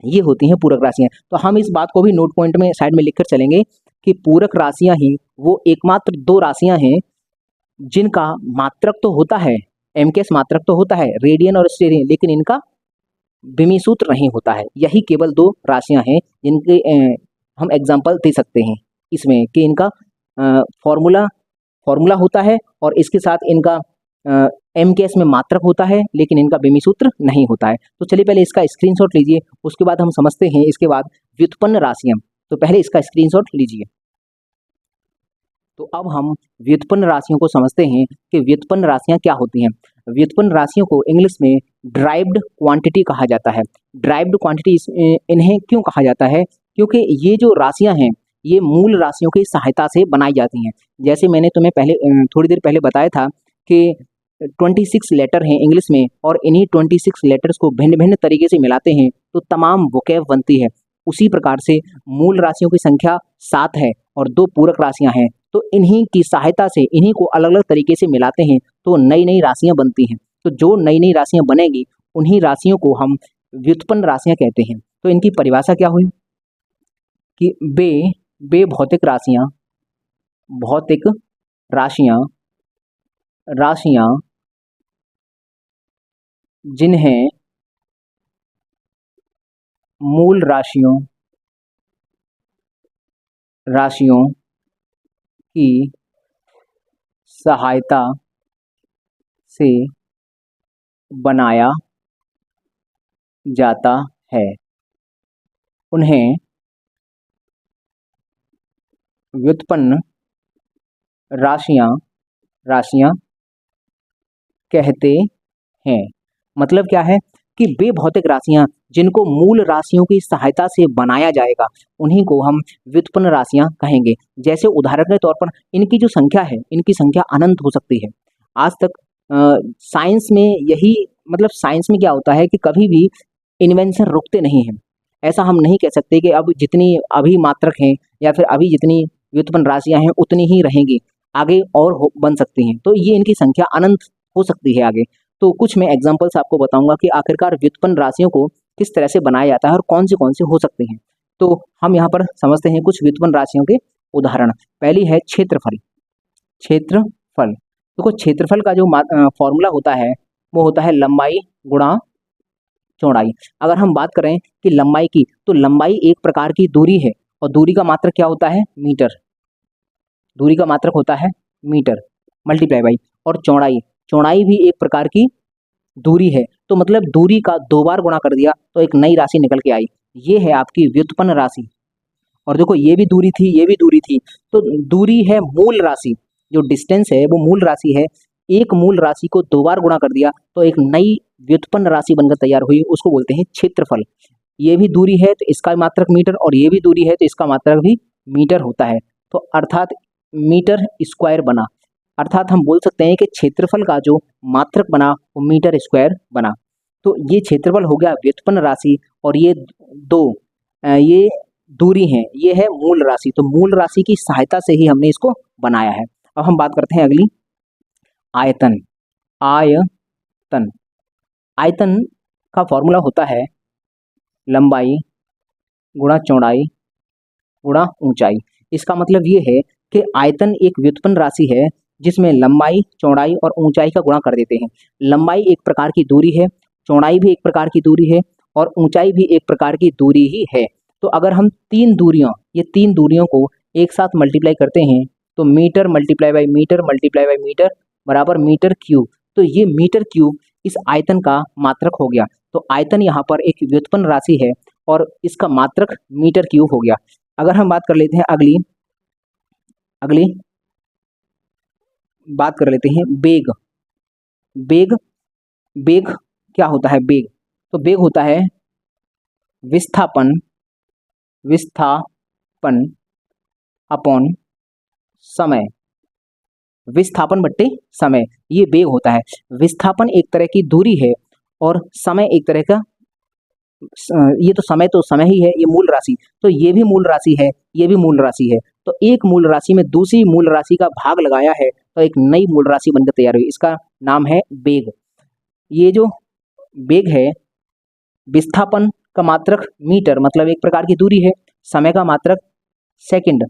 ये होती हैं पूरक राशियां। तो हम इस बात को भी नोट पॉइंट में साइड में लिखकर चलेंगे कि पूरक राशियां ही वो एकमात्र 2 राशियां हैं जिनका मात्रक तो होता है, एमकेएस मात्रक तो होता है, रेडियन और स्टेरियन, लेकिन इनका विमी सूत्र नहीं होता है। यही केवल 2 राशियां हैं जिनके हम एग्जाम्पल दे सकते हैं इसमें कि इनका फॉर्मूला होता है और इसके साथ इनका एमकेएस में मात्रक होता है लेकिन इनका विमी सूत्र नहीं होता है। तो चलिए पहले इसका स्क्रीनशॉट लीजिए, उसके बाद हम समझते हैं इसके बाद व्युत्पन्न राशियां। तो पहले इसका स्क्रीनशॉट लीजिए। तो अब हम व्युत्पन्न राशियों को समझते हैं कि व्युत्पन्न राशियां क्या होती हैं। व्युत्पन्न राशियों को इंग्लिश में ड्राइव्ड क्वांटिटी कहा जाता है। ड्राइव्ड क्वांटिटी इन्हें क्यों कहा जाता है, क्योंकि ये जो राशियां हैं ये मूल राशियों की सहायता से बनाई जाती हैं। जैसे मैंने तुम्हें पहले थोड़ी देर पहले बताया था कि 26 लेटर हैं इंग्लिश में और इन्हीं 26 लेटर्स को भिन्न भिन्न तरीके से मिलाते हैं तो तमाम वोकैब बनती है। उसी प्रकार से मूल राशियों की संख्या 7 है और 2 पूरक राशियां हैं, तो इन्हीं की सहायता से इन्हीं को अलग अलग तरीके से मिलाते हैं तो नई नई राशियां बनती हैं। तो जो नई नई राशियां बनेगी उन्हीं राशियों को हम व्युत्पन्न राशियां कहते हैं। तो इनकी परिभाषा क्या हुई कि बे भौतिक राशियां जिन्हें मूल राशियों की सहायता से बनाया जाता है उन्हें व्युत्पन्न राशियां कहते हैं। मतलब क्या है कि वे भौतिक राशियां जिनको मूल राशियों की सहायता से बनाया जाएगा उन्हीं को हम व्युत्पन्न राशियां कहेंगे। जैसे उदाहरण के तौर पर इनकी जो संख्या है, इनकी संख्या अनंत हो सकती है। आज तक साइंस में यही, मतलब साइंस में क्या होता है कि कभी भी इन्वेंशन रुकते नहीं हैं। ऐसा हम नहीं कह सकते कि अब जितनी अभी मात्रक हैं या फिर अभी जितनी व्युत्पन्न राशियां हैं उतनी ही रहेंगी, आगे और बन सकती हैं। तो ये इनकी संख्या अनंत हो सकती है आगे। तो कुछ मैं एग्जांपल्स आपको बताऊंगा कि आखिरकार व्युत्पन्न राशियों को किस तरह से बनाया जाता है और कौन से हो सकते हैं। तो हम यहाँ पर समझते हैं कुछ व्युत्पन्न राशियों के उदाहरण। पहली है क्षेत्रफल। देखो क्षेत्रफल का जो फॉर्मूला होता है वो होता है लंबाई गुणा चौड़ाई। अगर हम बात करें कि लंबाई की, तो लंबाई एक प्रकार की दूरी है और दूरी का मात्रक क्या होता है, मीटर। दूरी का मात्रक होता है मीटर मल्टीप्लाई बाई, और चौड़ाई भी एक प्रकार की दूरी है। तो मतलब दूरी का 2 बार गुणा कर दिया तो एक नई राशि निकल के आई, ये है आपकी व्युत्पन्न राशि। और देखो ये भी दूरी थी, ये भी दूरी थी, तो दूरी है मूल राशि, जो डिस्टेंस है वो मूल राशि है। एक मूल राशि को 2 बार गुणा कर दिया तो एक नई व्युत्पन्न राशि बनकर तैयार हुई, उसको बोलते हैं क्षेत्रफल। ये भी दूरी है तो इसका मात्रक मीटर, और ये भी दूरी है तो इसका मात्रक भी मीटर होता है। तो अर्थात मीटर स्क्वायर बना, अर्थात हम बोल सकते हैं कि क्षेत्रफल का जो मात्रक बना वो मीटर स्क्वायर बना। तो ये क्षेत्रफल हो गया व्युत्पन्न राशि, और ये ये दूरी है, ये है मूल राशि। तो मूल राशि की सहायता से ही हमने इसको बनाया है। अब हम बात करते हैं अगली, आयतन। आयतन, आयतन का फॉर्मूला होता है लंबाई गुणा चौड़ाई गुणा ऊंचाई। इसका मतलब ये है कि आयतन एक व्युत्पन्न राशि है जिसमें लंबाई, चौड़ाई और ऊंचाई का गुणा कर देते हैं। लंबाई एक प्रकार की दूरी है, चौड़ाई भी एक प्रकार की दूरी है, और ऊंचाई भी एक प्रकार की दूरी ही है। तो अगर हम ये तीन दूरियों को एक साथ मल्टीप्लाई करते हैं तो मीटर मल्टीप्लाई बाई मीटर बराबर मीटर क्यूब। तो ये मीटर क्यूब इस आयतन का मात्रक हो गया। तो आयतन यहाँ पर एक व्युत्पन्न राशि है और इसका मात्रक मीटर क्यूब हो गया। अगर हम बात कर लेते हैं अगली बात कर लेते हैं बेग। बेग क्या होता है? बेग, तो बेग होता है विस्थापन अपॉन समय, विस्थापन बट्टे समय, ये बेग होता है। विस्थापन एक तरह की दूरी है और समय एक तरह का, ये तो समय ही है, ये मूल राशि, तो ये भी मूल राशि है, ये भी मूल राशि है। तो एक मूल राशि में दूसरी मूल राशि का भाग लगाया है तो एक नई मूल राशि बनकर तैयार हुई, इसका नाम है बेग। ये जो बेग है, विस्थापन का मात्रक मीटर, मतलब एक प्रकार की दूरी है, समय का मात्रक सेकंड,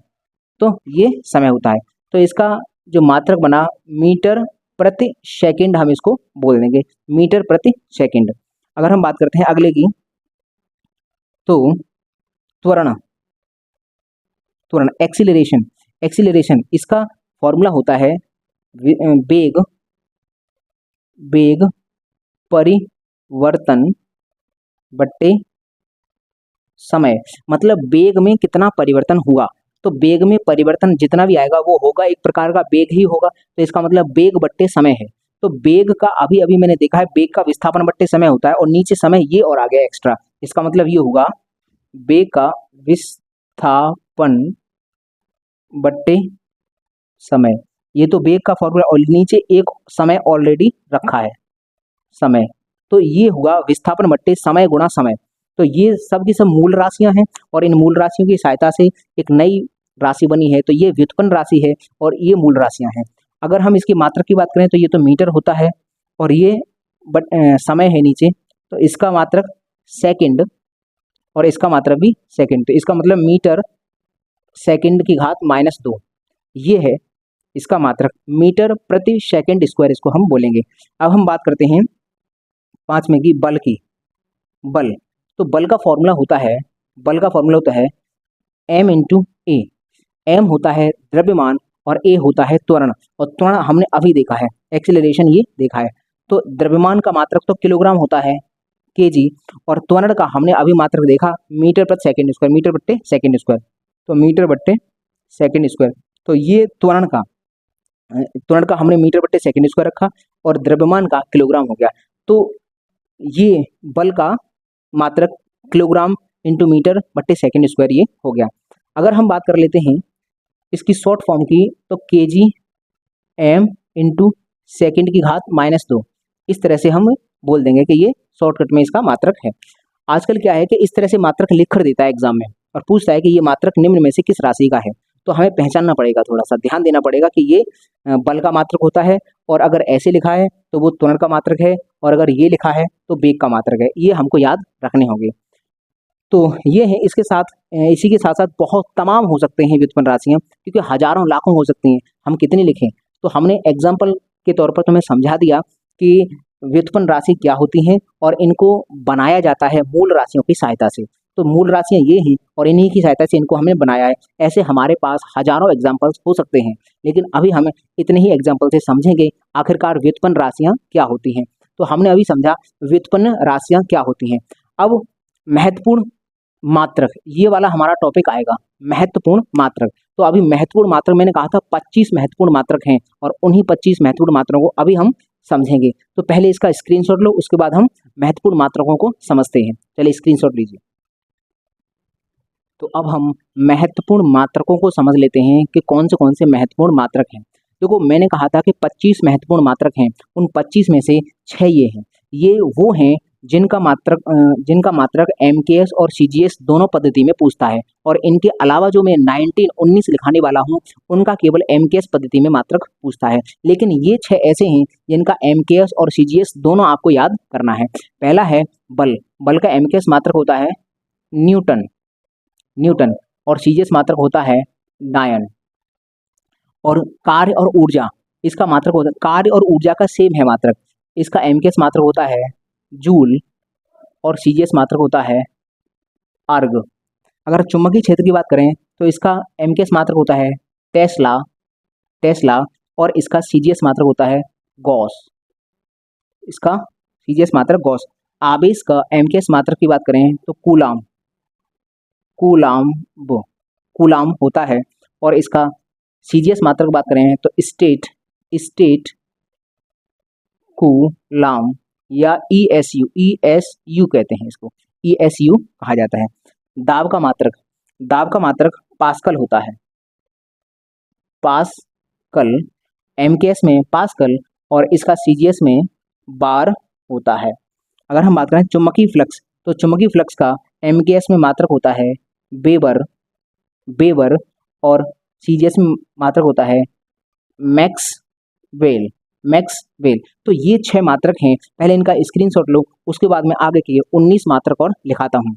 तो ये समय होता है। तो इसका जो मात्रक बना मीटर प्रति सेकंड, हम इसको बोल देंगे मीटर प्रति सेकंड। अगर हम बात करते हैं अगले की, तो त्वरण, एक्सीलरेशन, इसका फॉर्मूला होता है बेग परिवर्तन बट्टे समय। मतलब बेग में कितना परिवर्तन हुआ, तो बेग में परिवर्तन जितना भी आएगा वो होगा एक प्रकार का बेग ही होगा। तो इसका मतलब बेग बट्टे समय है। तो बेग का अभी मैंने देखा है, बेग का विस्थापन बट्टे समय होता है और नीचे समय ये और आ गया एक्स्ट्रा। इसका मतलब ये होगा बेग का विस्थापन बट्टे समय, ये तो बेग का फॉर्मूला, और नीचे एक समय ऑलरेडी रखा है समय, तो ये हुआ विस्थापन बट्टे समय गुणा समय। तो ये सब की सब मूल राशियां हैं और इन मूल राशियों की सहायता से एक नई राशि बनी है। तो ये व्युत्पन्न राशि है और ये मूल राशियां हैं। अगर हम इसकी मात्रक की बात करें तो ये तो मीटर होता है और ये समय है नीचे, तो इसका मात्रक सेकंड और इसका मात्रक भी सेकंड। तो इसका मतलब मीटर सेकंड की घात -2, ये है इसका मात्रक। मीटर प्रति सेकंड स्क्वायर इसको हम बोलेंगे। अब हम बात करते हैं 5 में की बल की। बल, तो बल का फॉर्मूला होता है m इंटू ए। एम होता है द्रव्यमान और ए होता है त्वरण, और त्वरण हमने अभी देखा है, एक्सीलरेशन ये देखा है। तो द्रव्यमान का मात्रक तो किलोग्राम होता है केजी, और त्वरण का हमने अभी मात्रक देखा मीटर प्रति सेकंड स्क्वायर, मीटर बट्टे सेकंड स्क्वायर, तो मीटर बट्टे सेकंड स्क्वायर। तो ये त्वरण का हमने मीटर बट्टे सेकंड स्क्वायर रखा और द्रव्यमान का किलोग्राम हो गया। तो ये बल का मात्रक किलोग्राम इंटू मीटर बट्टे सेकंड स्क्वायर ये हो गया। अगर हम बात कर लेते हैं इसकी शॉर्ट फॉर्म की, तो केजी एम इंटू सेकेंड की घात -2, इस तरह से हम बोल देंगे कि ये शॉर्टकट में इसका मात्रक है। आजकल क्या है कि इस तरह से मात्रक लिख कर देता है एग्जाम में और पूछता है कि ये मात्रक निम्न में से किस राशि का है। तो हमें पहचानना पड़ेगा, थोड़ा सा ध्यान देना पड़ेगा कि ये बल का मात्रक होता है, और अगर ऐसे लिखा है तो वो त्वरण का मात्रक है, और अगर ये लिखा है तो बेग का मात्रक है। ये हमको याद रखने होंगे। तो ये है, इसके साथ इसी के साथ साथ बहुत तमाम हो सकते हैं व्युत्पन्न राशियाँ, क्योंकि हजारों लाखों हो सकती हैं, हम कितनी लिखें। तो हमने एग्जाम्पल के तौर पर तुम्हें समझा दिया कि व्युत्पन्न राशि क्या होती हैं और इनको बनाया जाता है मूल राशियों की सहायता से। तो मूल राशियाँ ये हैं और इन्हीं की सहायता से इनको हमने बनाया है। ऐसे हमारे पास हजारों एग्जाम्पल्स हो सकते हैं, लेकिन अभी हम इतने ही एग्जाम्पल से समझेंगे आखिरकार व्युत्पन्न राशियाँ क्या होती हैं। तो हमने अभी समझा व्युत्पन्न राशियाँ क्या होती हैं। अब महत्वपूर्ण मात्रक, ये वाला हमारा टॉपिक आएगा, महत्वपूर्ण मात्रक। तो अभी महत्वपूर्ण मात्रक मैंने कहा था 25 महत्वपूर्ण मात्रक हैं, और उन्हीं 25 महत्वपूर्ण मात्रकों को अभी हम समझेंगे। तो पहले इसका स्क्रीनशॉट लो, उसके बाद हम महत्वपूर्ण मात्रकों को समझते हैं। चलिए स्क्रीनशॉट लीजिए। तो अब हम महत्वपूर्ण मात्रकों को समझ लेते हैं कि कौन से महत्वपूर्ण मात्रक हैं। देखो, मैंने कहा था कि 25 महत्वपूर्ण मात्रक हैं, उन 25 में से 6 ये हैं। ये वो हैं जिनका मात्रक MKS और CGS दोनों पद्धति में पूछता है, और इनके अलावा जो मैं 19, 19 लिखाने वाला हूँ उनका केवल MKS पद्धति में मात्रक पूछता है। लेकिन ये 6 ऐसे हैं जिनका MKS और CGS दोनों आपको याद करना है। पहला है बल। बल का MKS मात्रक होता है न्यूटन, और CGS मात्रक होता है डायन। और कार्य और ऊर्जा, इसका मात्रक होता है, कार्य और ऊर्जा का सेम है मात्रक, इसका MKS मात्रक होता है जूल और CGS मात्रक होता है अर्ग। अगर चुंबकीय क्षेत्र की बात करें तो इसका MKS मात्रक होता है टेस्ला और इसका CGS मात्रक होता है गॉस, इसका CGS मात्रक गॉस। आवेश का MKS मात्रक की बात करें तो कूलाम होता है, और इसका CGS मात्रक की बात करें तो स्टेट कूलाम या ESU कहते हैं, इसको ESU कहा जाता है। दाब का मात्रक पास्कल होता है, पास्कल, MKS में पास्कल और इसका CGS में बार होता है। अगर हम बात करें चुंबकीय फ्लक्स, तो चुंबकीय फ्लक्स का MKS में मात्रक होता है वेबर और CGS में मात्रक होता है मैक्सवेल। तो ये 6 मात्रक हैं। पहले इनका स्क्रीनशॉट लो, उसके बाद मैं आगे के 19 मात्रक और लिखाता हूँ।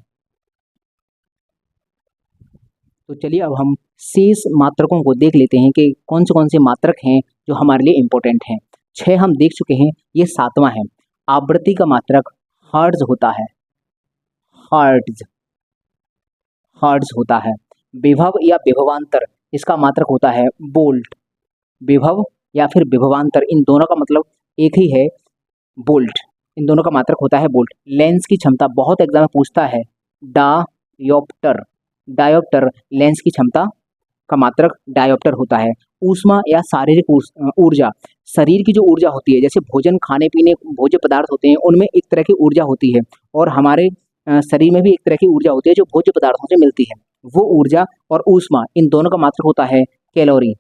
तो चलिए अब हम शेष मात्रकों को देख लेते हैं कि कौन से मात्रक हैं जो हमारे लिए इम्पोर्टेंट हैं। 6 हम देख चुके हैं, ये 7वां है। आवृत्ति का मात्रक हर्ट्ज होता है। विभव या विभवांतर, इसका मात्रक होता है वोल्ट। विभव या फिर विभवांतर, इन दोनों का मतलब एक ही है, वोल्ट। इन दोनों का मात्रक होता है वोल्ट। लेंस की क्षमता बहुत एग्जाम में पूछता है, डायोप्टर लेंस की क्षमता का मात्रक डायोप्टर होता है। ऊष्मा या शारीरिक ऊर्जा, शरीर की जो ऊर्जा होती है, जैसे भोजन खाने पीने भोज्य पदार्थ होते हैं उनमें एक तरह की ऊर्जा होती है, और हमारे शरीर में भी एक तरह की ऊर्जा होती है जो भोज्य पदार्थों से मिलती है। वो ऊर्जा और ऊष्मा, इन दोनों का मात्रक होता है कैलोरी।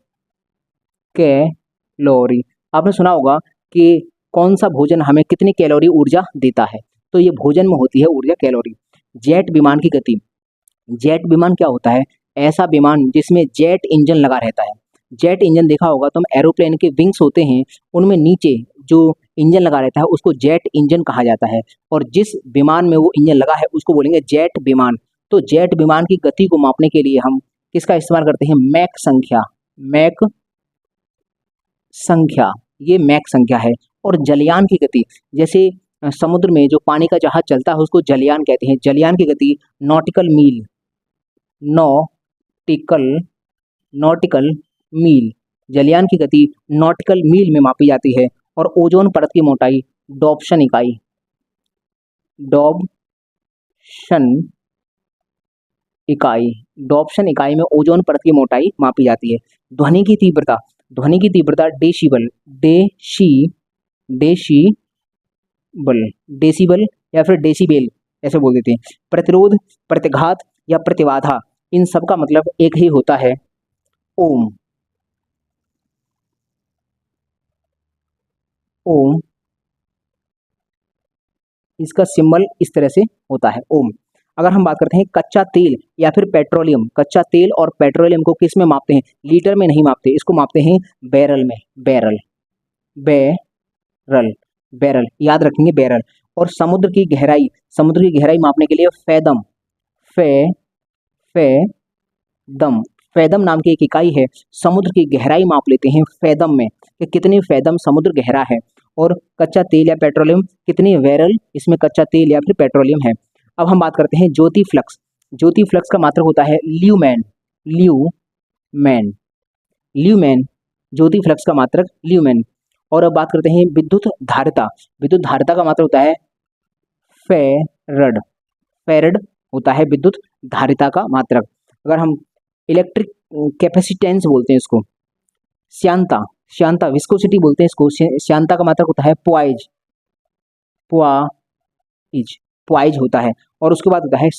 आपने सुना होगा कि कौन सा भोजन हमें कितनी कैलोरी ऊर्जा देता है, तो ये भोजन में होती है ऊर्जा कैलोरी। जेट विमान की गति, जेट विमान क्या होता है? ऐसा विमान जिसमें जेट इंजन लगा रहता है। जेट इंजन देखा होगा तुम, एरोप्लेन के विंग्स होते हैं उनमें नीचे जो इंजन लगा रहता है उसको जेट इंजन कहा जाता है, और जिस विमान में वो इंजन लगा है उसको बोलेंगे जेट विमान। तो जेट विमान की गति को मापने के लिए हम किसका इस्तेमाल करते हैं? मैक संख्या, ये मैक संख्या है। और जलयान की गति, जैसे समुद्र में जो पानी का जहाज चलता है उसको जलयान कहते हैं। जलयान की गति नॉटिकल मील, जलयान की गति नॉटिकल मील में मापी जाती है। और ओजोन परत की मोटाई डॉप्शन इकाई में ओजोन परत की मोटाई मापी जाती है। ध्वनि की तीव्रता डेसिबल या फिर डेसिबेल ऐसे बोल देते हैं। प्रतिरोध, प्रतिघात या प्रतिबाधा, इन सब का मतलब एक ही होता है, ओम। इसका सिंबल इस तरह से होता है, ओम। अगर हम बात करते हैं कच्चा तेल या फिर पेट्रोलियम, कच्चा तेल और पेट्रोलियम को किस में मापते हैं? लीटर में नहीं मापते, इसको मापते हैं बैरल में। बैरल याद रखेंगे, बैरल। और समुद्र की गहराई मापने के लिए फैदम नाम की एक इकाई है। समुद्र की गहराई माप लेते हैं फैदम में, कि कितने फैदम समुद्र गहरा है। और कच्चा तेल या पेट्रोलियम कितने बैरल इसमें कच्चा तेल या फिर पेट्रोलियम है। अब हम बात करते हैं ज्योति फ्लक्स का मात्रक होता है ल्यूमेन। ज्योति फ्लक्स का मात्रक ल्यूमेन। और अब बात करते हैं विद्युत धारिता का मात्रक होता है फैरड होता है विद्युत धारिता का मात्रक। अगर हम इलेक्ट्रिक कैपेसिटेंस बोलते हैं इसको, श्यानता विस्कोसिटी बोलते हैं इसको, श्यानता का मात्रक होता है प्वाइज होता है। और उसके बाद होता है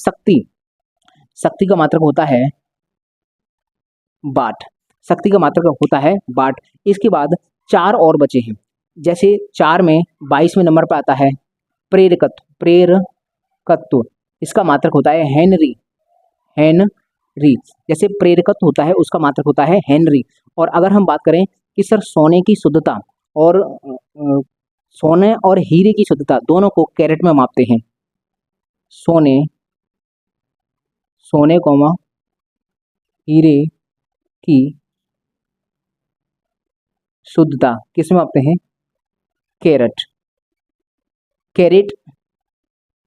शक्ति का मात्रक होता है वाट। इसके बाद 4 और बचे हैं, जैसे 4 में 22वें नंबर पर आता है प्रेरकत्व इसका मात्रक होता है हेनरी। जैसे प्रेरकत्व होता है उसका मात्रक होता है हेनरी। और अगर हम बात करें कि सर सोने की शुद्धता और सोने और हीरे की शुद्धता दोनों को कैरेट में मापते हैं। सोने कौमा हीरे की शुद्धता किस में मापते हैं? कैरेट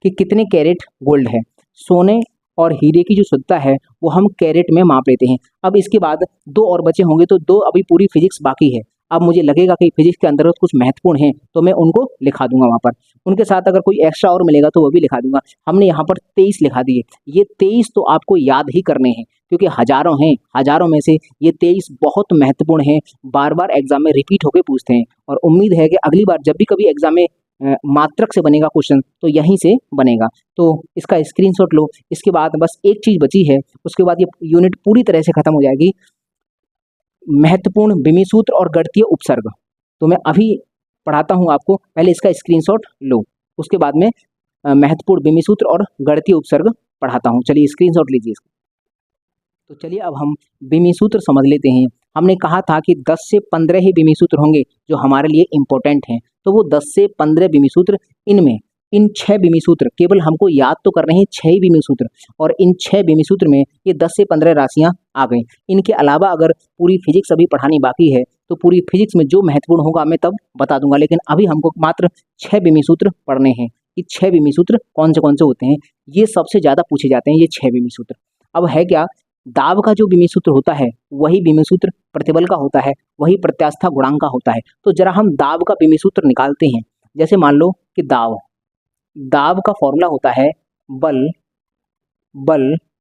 कि कितने कैरेट गोल्ड है। सोने और हीरे की जो शुद्धता है वो हम कैरेट में माप लेते हैं। अब इसके बाद दो और बचे होंगे, तो दो अभी पूरी फिजिक्स बाकी है। अब मुझे लगेगा कि फिजिक्स के अंतर्गत कुछ महत्वपूर्ण है तो मैं उनको लिखा दूंगा वहाँ पर। उनके साथ अगर कोई एक्स्ट्रा और मिलेगा तो वो भी लिखा दूंगा। हमने यहाँ पर 23 लिखा दिए। ये 23 तो आपको याद ही करने हैं क्योंकि हजारों हैं, हजारों में से ये 23 बहुत महत्वपूर्ण हैं, बार बार एग्जाम में रिपीट होकर पूछते हैं। और उम्मीद है कि अगली बार जब भी कभी एग्जाम में मात्रक से बनेगा क्वेश्चन तो यहीं से बनेगा। तो इसका स्क्रीनशॉट लो। इसके बाद बस एक चीज़ बची है, उसके बाद ये यूनिट पूरी तरह से खत्म हो जाएगी। महत्वपूर्ण विमिसूत्र और गणितीय उपसर्ग तो मैं अभी पढ़ाता हूँ आपको, पहले इसका स्क्रीनशॉट लो, उसके बाद में महत्वपूर्ण विमिसूत्र और गणितीय उपसर्ग पढ़ाता हूँ। चलिए स्क्रीनशॉट लीजिए इसका। तो चलिए अब हम विमिसूत्र समझ लेते हैं। हमने कहा था कि 10 से 15 ही विमिसूत्र होंगे जो हमारे लिए इम्पोर्टेंट हैं। तो वो 10 से 15 विमिसूत्र, इनमें इन 6 विमिसूत्र केवल हमको याद तो करने हैं, 6 ही विमिसूत्र, और इन 6 विमिसूत्र में ये 10 से 15 राशियां आ गई। इनके अलावा अगर पूरी फिजिक्स अभी पढ़ानी बाकी है तो पूरी फिजिक्स में जो महत्वपूर्ण होगा मैं तब बता दूंगा, लेकिन अभी हमको मात्र 6 विमिसूत्र पढ़ने हैं। ये 6 विमिसूत्र कौन से होते हैं, ये सबसे ज़्यादा पूछे जाते हैं, ये 6 विमिसूत्र। अब है क्या, दाब का जो विमिसूत्र होता है वही विमिसूत्र प्रतिबल का होता है, वही प्रत्यास्था गुणांक का होता है। तो जरा हम दाब का विमिसूत्र निकालते हैं। जैसे मान लो कि दाब का फॉर्मूला होता है बल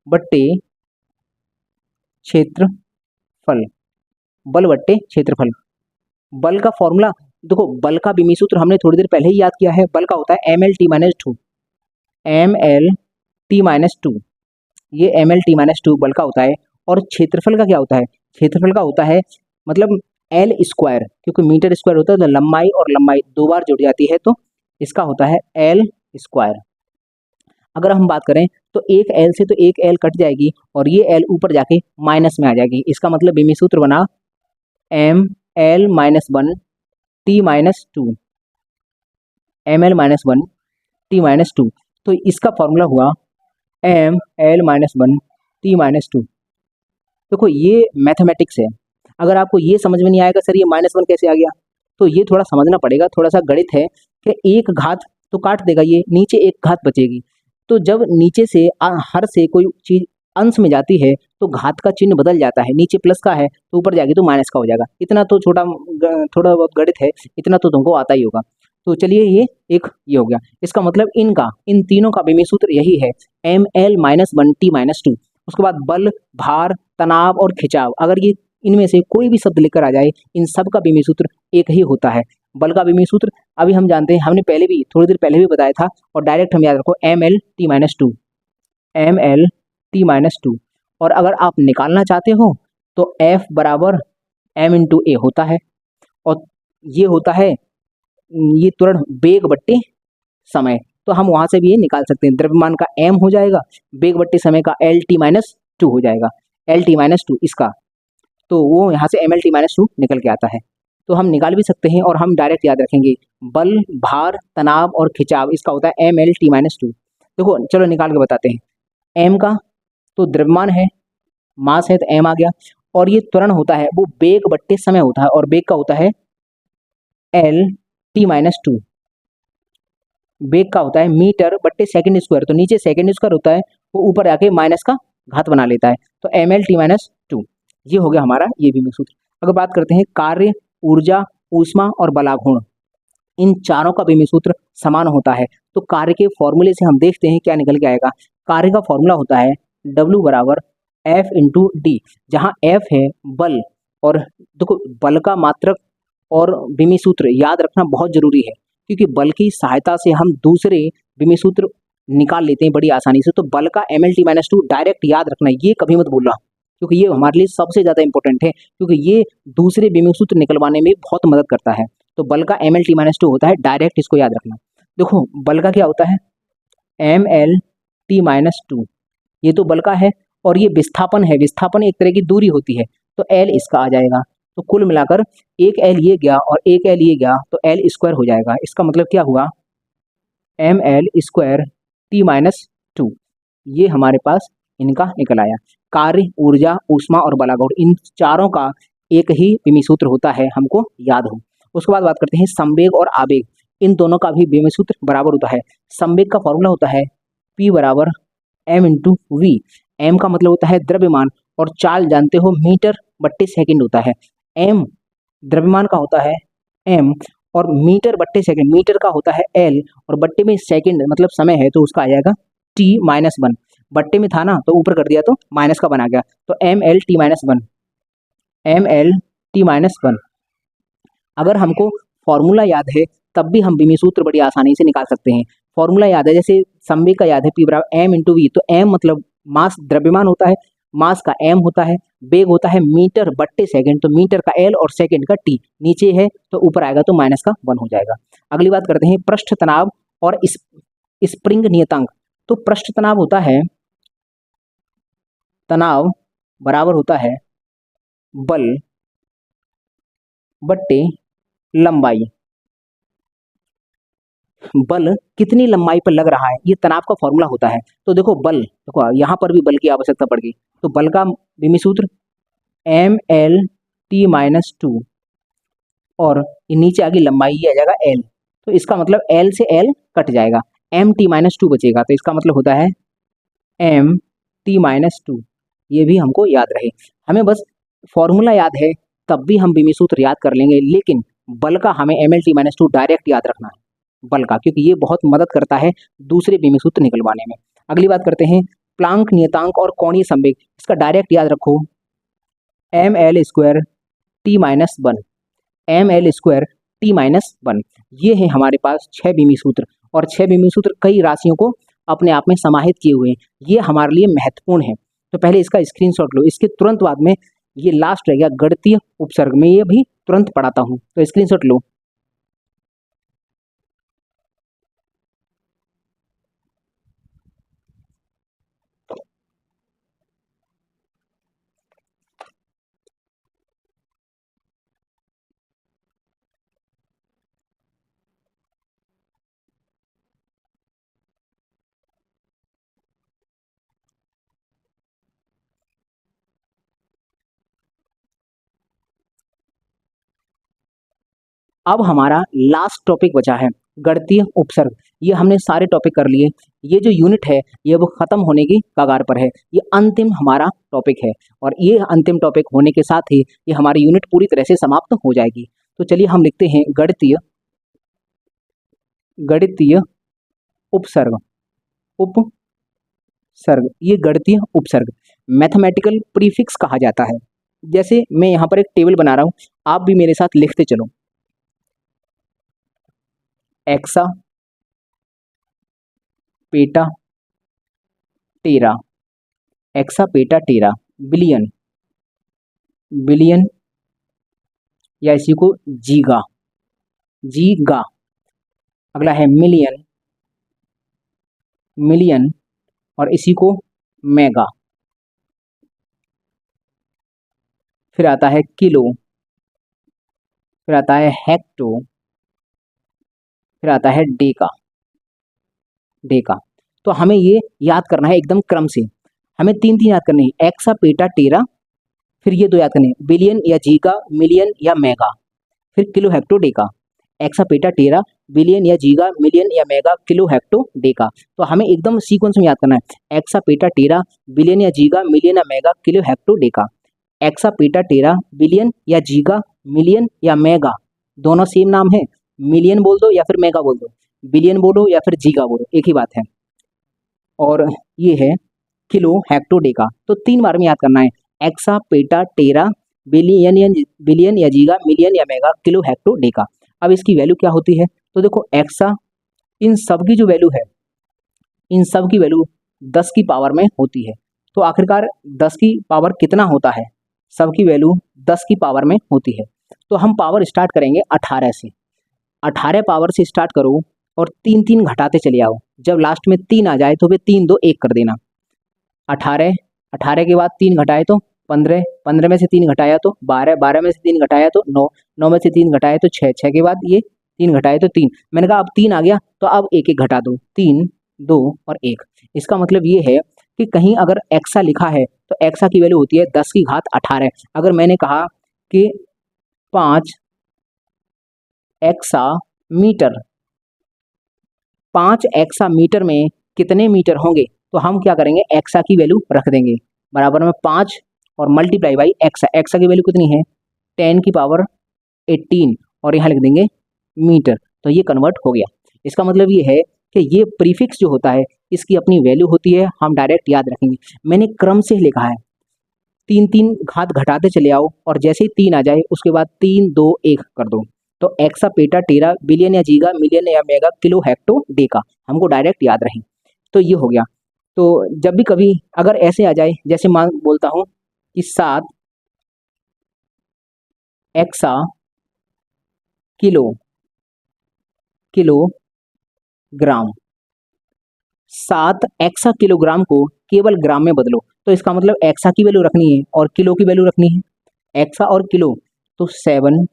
बट्टे क्षेत्रफल। बल का फॉर्मूला देखो, बल का विमिसूत्र हमने थोड़ी देर पहले ही याद किया है। बल का होता है mlt-2 ये mlt-2 बल का होता है। और क्षेत्रफल का क्या होता है? क्षेत्रफल का होता है मतलब L स्क्वायर, क्योंकि मीटर स्क्वायर होता है तो लंबाई और लंबाई दो बार जुड़ जाती है, तो इसका होता है L स्क्वायर। अगर हम बात करें तो एक L से तो एक L कट जाएगी और ये L ऊपर जाके माइनस में आ जाएगी। इसका मतलब विमिसूत्र बना ml-1 t-2, ml-1 t-2। तो इसका फॉर्मूला हुआ ml-1 t-2। देखो ये मैथमेटिक्स है। अगर आपको ये समझ में नहीं आएगा सर ये -1 कैसे आ गया, तो ये थोड़ा समझना पड़ेगा, थोड़ा सा गणित है कि एक घात तो काट देगा, ये नीचे एक घात बचेगी। तो जब नीचे से हर से कोई चीज़ अंश में जाती है तो घात का चिन्ह बदल जाता है, नीचे प्लस का है तो ऊपर जाएगी तो माइनस का हो जाएगा। इतना तो थोड़ा बहुत गणित है, इतना तो तुमको आता ही होगा। तो चलिए ये हो गया। इसका मतलब इन तीनों का विमिसूत्र यही है ml-1 t-2। उसके बाद बल, भार, तनाव और खिंचाव, अगर ये इनमें से कोई भी शब्द लेकर आ जाए इन सब का विमिसूत्र एक ही होता है। बल का विमिसूत्र अभी हम जानते हैं, हमने पहले भी थोड़ी देर पहले भी बताया था, और डायरेक्ट हम याद रखो ml-t-2। और अगर आप निकालना चाहते हो तो F बराबर m/a होता है, और ये होता है ये त्वरण वेग बट्टे समय। तो हम वहां से भी ये निकाल सकते हैं, द्रव्यमान का m हो जाएगा, वेग बट्टे समय का L-t-2 हो जाएगा, L-t-2 इसका, तो वो यहाँ से ml-2 निकल के आता है। तो हम निकाल भी सकते हैं और हम डायरेक्ट याद रखेंगे बल, भार, तनाव और खिंचाव, इसका होता है ml-2। देखो चलो निकाल के बताते हैं। m का तो द्रव्यमान है, मास है तो m आ गया, और ये त्वरण होता है वो वेग बट्टे समय होता है, और वेग का होता है L-t-2। वेग का होता है मीटर बट्टे सेकंड स्क्वायर, तो नीचे सेकंड स्क्वायर होता है वो ऊपर आके माइनस का घात बना लेता है, तो ml-2 ये हो गया हमारा ये विमिसूत्र। अगर बात करते हैं कार्य, ऊर्जा, ऊष्मा और बलाघूर्ण, इन चारों का विमिसूत्र समान होता है। तो कार्य के फॉर्मूले से हम देखते हैं क्या निकल के आएगा। कार्य का फॉर्मूला होता है W बराबर F/d, जहाँ F है बल, और देखो बल का मात्रक और विमिसूत्र याद रखना बहुत जरूरी है, क्योंकि बल की सहायता से हम दूसरे विमिसूत्र निकाल लेते हैं बड़ी आसानी से। तो बल का ml-2 डायरेक्ट याद रखना, ये कभी मत भूलना, क्योंकि ये हमारे लिए सबसे ज़्यादा इंपॉर्टेंट है, क्योंकि ये दूसरे विमिसूत्र निकलवाने में बहुत मदद करता है। तो बल का ml-2 होता है, डायरेक्ट इसको याद रखना। देखो बल का क्या होता है, mL(T-2), ये तो बल का है, और ये विस्थापन है, विस्थापन एक तरह की दूरी होती है, तो L इसका आ जाएगा। तो कुल मिलाकर एक L ये गया और एक L ये गया, तो L स्क्वायर हो जाएगा। इसका मतलब क्या हुआ, mL²T-2, ये हमारे पास इनका निकल आया। कार्य, ऊर्जा, ऊष्मा और बलागुण, इन चारों का एक ही विमी सूत्र होता है, हमको याद हो। उसके बाद बात करते हैं संवेग और आवेग, इन दोनों का भी विमी सूत्र बराबर होता है। संवेग का फॉर्मूला होता है P बराबर m/v। m का मतलब होता है द्रव्यमान, और चाल जानते हो मीटर/सेकंड होता है। m द्रव्यमान का होता है m, और मीटर/सेकंड, मीटर का होता है l, और बट्टे में सेकंड मतलब समय है, तो उसका आ जाएगा t-1। बट्टे में था ना, तो ऊपर कर दिया तो माइनस का बना गया, तो mL(T-1), mL(T-1). अगर हमको फॉर्मूला याद है तब भी हम विमी सूत्र बड़ी आसानी से निकाल सकते हैं। फॉर्मूला याद है, जैसे संवेग का याद है P बराबर m/v, तो m मतलब मास द्रव्यमान होता है, मास का m होता है, वेग होता है मीटर/सेकंड, तो मीटर का l और सेकंड का t, नीचे है तो ऊपर आएगा तो माइनस का 1 हो जाएगा। अगली बात करते हैं पृष्ठ तनाव और स्प्रिंग नियतांक। तो पृष्ठ तनाव होता है, तनाव बराबर होता है बल बट्टे लंबाई। बल कितनी लंबाई पर लग रहा है, ये तनाव का फॉर्मूला होता है। तो देखो बल, देखो यहाँ पर भी बल की आवश्यकता पड़ गई, तो बल का विमी सूत्र mL(T-2), और ये नीचे आगे लंबाई ये आ जाएगा L, तो इसका मतलब L से L कट जाएगा, m(T-2) बचेगा, तो इसका मतलब होता है m(T-2), ये भी हमको याद रहे। हमें बस फॉर्मूला याद है तब भी हम विमी सूत्र याद कर लेंगे, लेकिन बल का हमें mL(T-2) डायरेक्ट याद रखना है, बल का, क्योंकि ये बहुत मदद करता है दूसरे विमी सूत्र निकलवाने में। अगली बात करते हैं प्लांक नियतांक और कोणीय संवेग। इसका डायरेक्ट याद रखो, mL²T-1, mL²T-1। ये है हमारे पास 6 विमी सूत्र, और 6 विमी सूत्र कई राशियों को अपने आप में समाहित किए हुए हैं, ये हमारे लिए महत्वपूर्ण है। तो पहले इसका स्क्रीनशॉट लो, इसके तुरंत बाद में ये लास्ट रह गया गणितीय उपसर्ग, में ये भी तुरंत पढ़ाता हूँ, तो स्क्रीनशॉट लो। अब हमारा लास्ट टॉपिक बचा है गणितीय उपसर्ग। ये हमने सारे टॉपिक कर लिए, ये जो यूनिट है ये वो खत्म होने की कगार पर है, ये अंतिम हमारा टॉपिक है, और ये अंतिम टॉपिक होने के साथ ही ये हमारी यूनिट पूरी तरह से समाप्त हो जाएगी। तो चलिए हम लिखते हैं गणितीय उपसर्ग, उपसर्ग, ये गणितीय उपसर्ग मैथमेटिकल प्रीफिक्स कहा जाता है। जैसे मैं यहाँ पर एक टेबल बना रहा हूँ, आप भी मेरे साथ लिखते चलो, एक्सा पेटा टेरा, AXA peta tera, billion, billion या इसी को जीगा, जीगा। अगला है मिलियन, मिलियन, और इसी को मेगा। फिर आता है किलो, फिर आता है हेक्टो, फिर आता है डेका, डेका। तो हमें ये याद करना है एकदम क्रम से, हमें 3 याद करने हैं, एक्सा पेटा टेरा, फिर ये 2 याद करने हैं, बिलियन या जीगा, मिलियन या मेगा, फिर kilo hecto deca. Exa peta tera, billion या जीगा, मिलियन या मेगा, किलो हेक्टो डेका। तो हमें एकदम सीक्वेंस में याद करना है, एक्सा पेटा टेरा, बिलियन या जीगा, मिलियन या mega, kilo hecto deca. Exa peta tera, billion या जीगा, मिलियन या मेगा, दोनों सेम नाम है, मिलियन बोल दो या फिर मेगा बोल दो, बिलियन बोलो या फिर जीगा बोलो, एक ही बात है। और ये है किलो हेक्टो डेका, तो 3 बार में याद करना है, एक्सा पेटा टेरा, बिलियन या जीगा, मिलियन या मेगा, किलो हेक्टो डेका। अब इसकी वैल्यू क्या होती है, तो देखो एक्सा, इन सब की जो वैल्यू है, इन सब की वैल्यू 10 की पावर में होती है। तो आखिरकार 10 की पावर कितना होता है, सबकी वैल्यू 10 की पावर में होती है। तो हम पावर स्टार्ट करेंगे 18 से, 18 पावर से स्टार्ट करो और 3 3 घटाते चले आओ। जब लास्ट में 3 आ जाए तो फिर 3 2 1 कर देना। 18, 18 के बाद 3 घटाए तो 15, 15 में से 3 घटाया तो 12, 12 में से 3 घटाया तो 9, 9 में से 3 घटाया तो 6, 6 के बाद ये 3 घटाए तो 3। मैंने कहा अब 3 आ गया तो अब एक एक घटा दो, 3 2 और 1। इसका मतलब ये है कि कहीं अगर एक्सा लिखा है तो एक्सा की वैल्यू होती है 10 की घात 18। अगर मैंने कहा कि 5 एक्सा मीटर, 5 एक्सा मीटर में कितने मीटर होंगे, तो हम क्या करेंगे, एक्सा की वैल्यू रख देंगे बराबर में 5 और मल्टीप्लाई बाई एक्सा। एक्सा की वैल्यू कितनी है 10 की पावर 18 और यहाँ लिख देंगे मीटर, तो ये कन्वर्ट हो गया। इसका मतलब ये है कि ये प्रीफिक्स जो होता है इसकी अपनी वैल्यू होती है, हम डायरेक्ट याद रखेंगे। मैंने क्रम से लिखा है, 3 3 घात घटाते चले आओ और जैसे ही 3 आ जाए उसके बाद 3 2 1 कर दो। तो एक्सा पेटा टेरा बिलियन या जीगा मिलियन या मेगा किलो हेक्टो डेका, हमको डायरेक्ट याद रहे। तो ये हो गया। तो जब भी कभी अगर ऐसे आ जाए, जैसे मान बोलता हूँ कि 7 एक्सा किलोग्राम, 7 एक्सा किलोग्राम को केवल ग्राम में बदलो, तो इसका मतलब एक्सा की वैल्यू रखनी है और किलो की वैल्यू रखनी है। एक्सा और किलो, तो 7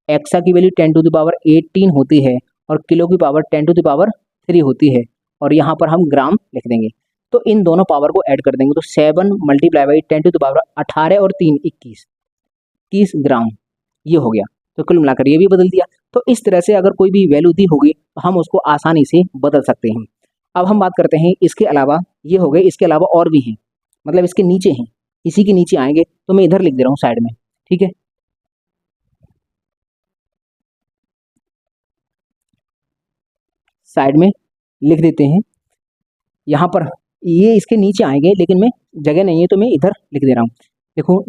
एक्सा की वैल्यू 10 टू द पावर 18 होती है और किलो की पावर 10 टू द पावर 3 होती है, और यहाँ पर हम ग्राम लिख देंगे। तो इन दोनों पावर को ऐड कर देंगे, तो 7 multiply by 10 to the power 18 और 3 21 ग्राम, ये हो गया। तो कुल मिलाकर ये भी बदल दिया। तो इस तरह से अगर कोई भी वैल्यू दी होगी तो हम उसको आसानी से बदल सकते हैं। अब हम बात करते हैं इसके अलावा, ये हो गए, इसके अलावा और भी हैं, मतलब इसके नीचे हैं, इसी के नीचे आएंगे तो मैं इधर लिख दे रहा हूँ साइड में, ठीक है। साइड में लिख देते हैं, यहाँ पर ये इसके नीचे आएंगे लेकिन मैं जगह नहीं है तो मैं इधर लिख दे रहा हूँ। देखो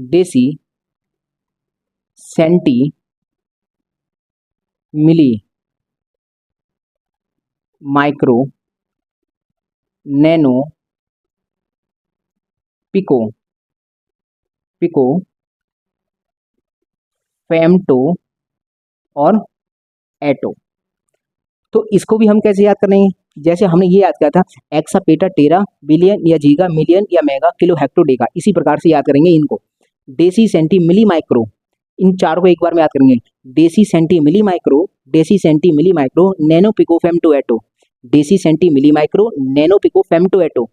deci centi milli micro nano pico femto और एटो। तो इसको भी हम कैसे याद करेंगे, जैसे हमने ये याद किया था एक्सा पेटा टेरा बिलियन या जीगा मिलियन या मेगा किलो हेक्टो डेका, इसी प्रकार से याद करेंगे इनको। डेसी सेंटी मिली माइक्रो, इन चारों को एक बार में याद करेंगे। Deci centi milli micro, deci centi milli micro nano pico femto atto, deci centi milli micro nano pico femto atto.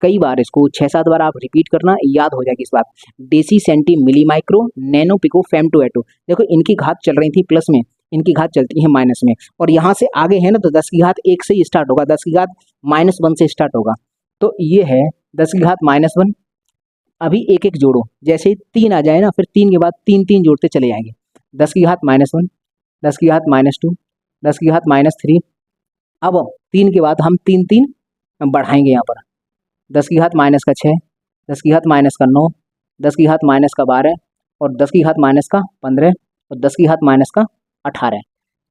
कई बार इसको 6 7 बार आप रिपीट करना, याद हो जाएगी इस बात। Deci centi milli micro nano pico femto atto. देखो इनकी घात चल रही थी प्लस में, इनकी घात चलती है माइनस में, और यहाँ से आगे है ना तो 10 की घात 1 से ही स्टार्ट होगा, 10 की घात -1 से स्टार्ट होगा। तो ये है 10 की घात -1। अभी एक एक जोड़ो, जैसे ही 3 आ जाए ना फिर 3 के बाद 3 3 जोड़ते चले जाएंगे। 10 की घात -1, 10 की घात -2, 10 की घात -3। अब 3 के बाद हम 3 3 बढ़ाएंगे यहाँ पर, 10 की घात -6, 10 की घात -9, 10 की घात -12 और 10 की घात -15 और 10 की घात -18।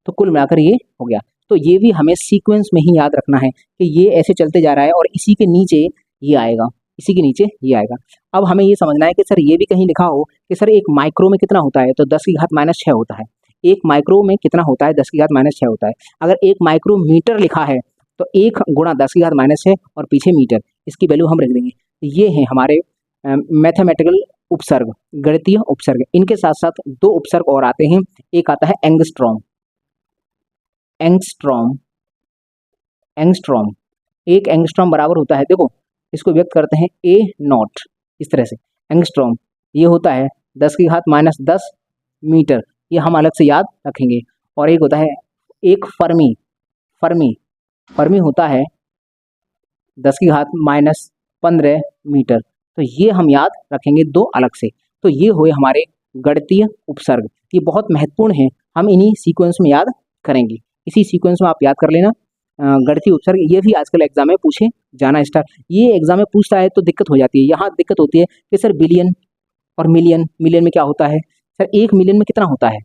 तो कुल मिलाकर ये हो गया। तो ये भी हमें सीक्वेंस में ही याद रखना है कि ये ऐसे चलते जा रहा है और इसी के नीचे ये आएगा, इसी के नीचे ये आएगा। अब हमें ये समझना है कि सर ये भी कहीं लिखा हो कि सर एक माइक्रो में कितना होता है, तो 10 की घात -6 होता है। एक माइक्रो में कितना होता है, 10 की घात -6 होता है। अगर एक माइक्रोमीटर लिखा है तो 1 गुणा 10 की घात -6 और पीछे मीटर, इसकी वैल्यू हम रख देंगे। ये हैं हमारे मैथमेटिकल उपसर्ग, गणितीय उपसर्ग। इनके साथ साथ 2 उपसर्ग और आते हैं, एक आता है एंगस्ट्रॉम। एंगस्ट्रॉम, एक एंगस्ट्रॉम बराबर होता है, देखो इसको व्यक्त करते हैं A0, इस तरह से एंगस्ट्रॉम ये होता है 10 की घात -10 मीटर, ये हम अलग से याद रखेंगे। और एक होता है एक फर्मी, फर्मी होता है 10 की घात -15 मीटर, तो ये हम याद रखेंगे 2 अलग से। तो ये हुए हमारे गणितीय उपसर्ग, ये बहुत महत्वपूर्ण है, हम इन्हीं सीक्वेंस में याद करेंगे। इसी सीक्वेंस में आप याद कर लेना गणितीय उपसर्ग। ये भी आजकल एग्जाम में पूछे जाना स्टार्ट, ये एग्जाम में पूछता है तो दिक्कत हो जाती है। यहाँ दिक्कत होती है कि सर बिलियन और मिलियन, मिलियन में क्या होता है, सर 1 मिलियन में कितना होता है,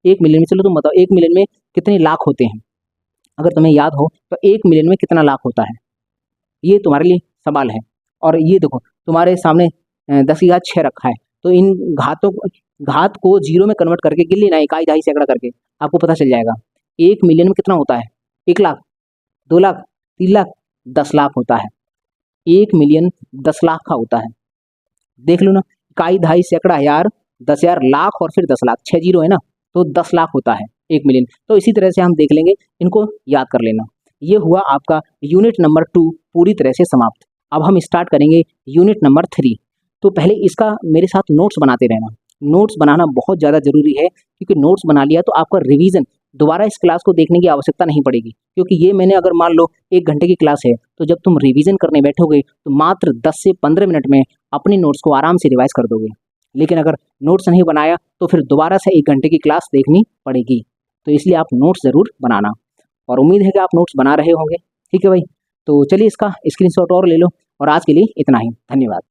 1 मिलियन में, चलो तुम बताओ 1 मिलियन में कितने लाख होते हैं, अगर तुम्हें याद हो तो 1 मिलियन में कितना लाख होता है, ये तुम्हारे लिए सवाल है। और ये देखो तुम्हारे सामने 10 की घात 6 रखा है, तो इन घातों घात को जीरो में कन्वर्ट करके गिन लेना, इकाई दहाई सैकड़ा करके, आपको पता चल जाएगा। 1 मिलियन में कितना होता है? 1 लाख, 2 लाख, 3 लाख, 10 लाख होता है। 1 मिलियन 10 लाख का होता है। देख लो ना, इकाई दहाई सैकड़ा हजार 10,000 लाख और फिर 10 लाख, 6 जीरो है ना, तो 10 लाख होता है 1 मिलियन। तो इसी तरह से हम देख लेंगे, इनको याद कर लेना। ये हुआ आपका यूनिट नंबर 2 पूरी तरह से समाप्त। अब हम स्टार्ट करेंगे यूनिट नंबर 3। तो पहले इसका मेरे साथ नोट्स बनाते रहना। नोट्स बनाना बहुत ज़्यादा ज़रूरी है, क्योंकि नोट्स बना लिया तो आपका रिवीजन दोबारा इस क्लास को देखने की आवश्यकता नहीं पड़ेगी। क्योंकि ये मैंने अगर मान लो 1 घंटे की क्लास है, तो जब तुम रिवीजन करने बैठोगे तो मात्र 10 से 15 मिनट में अपने नोट्स को आराम से रिवाइज कर दोगे। लेकिन अगर नोट्स नहीं बनाया तो फिर दोबारा से 1 घंटे की क्लास देखनी पड़ेगी। तो इसलिए आप नोट्स ज़रूर बनाना, और उम्मीद है कि आप नोट्स बना रहे होंगे। ठीक है भाई, तो चलिए इसका स्क्रीनशॉट और ले लो, और आज के लिए इतना ही। धन्यवाद।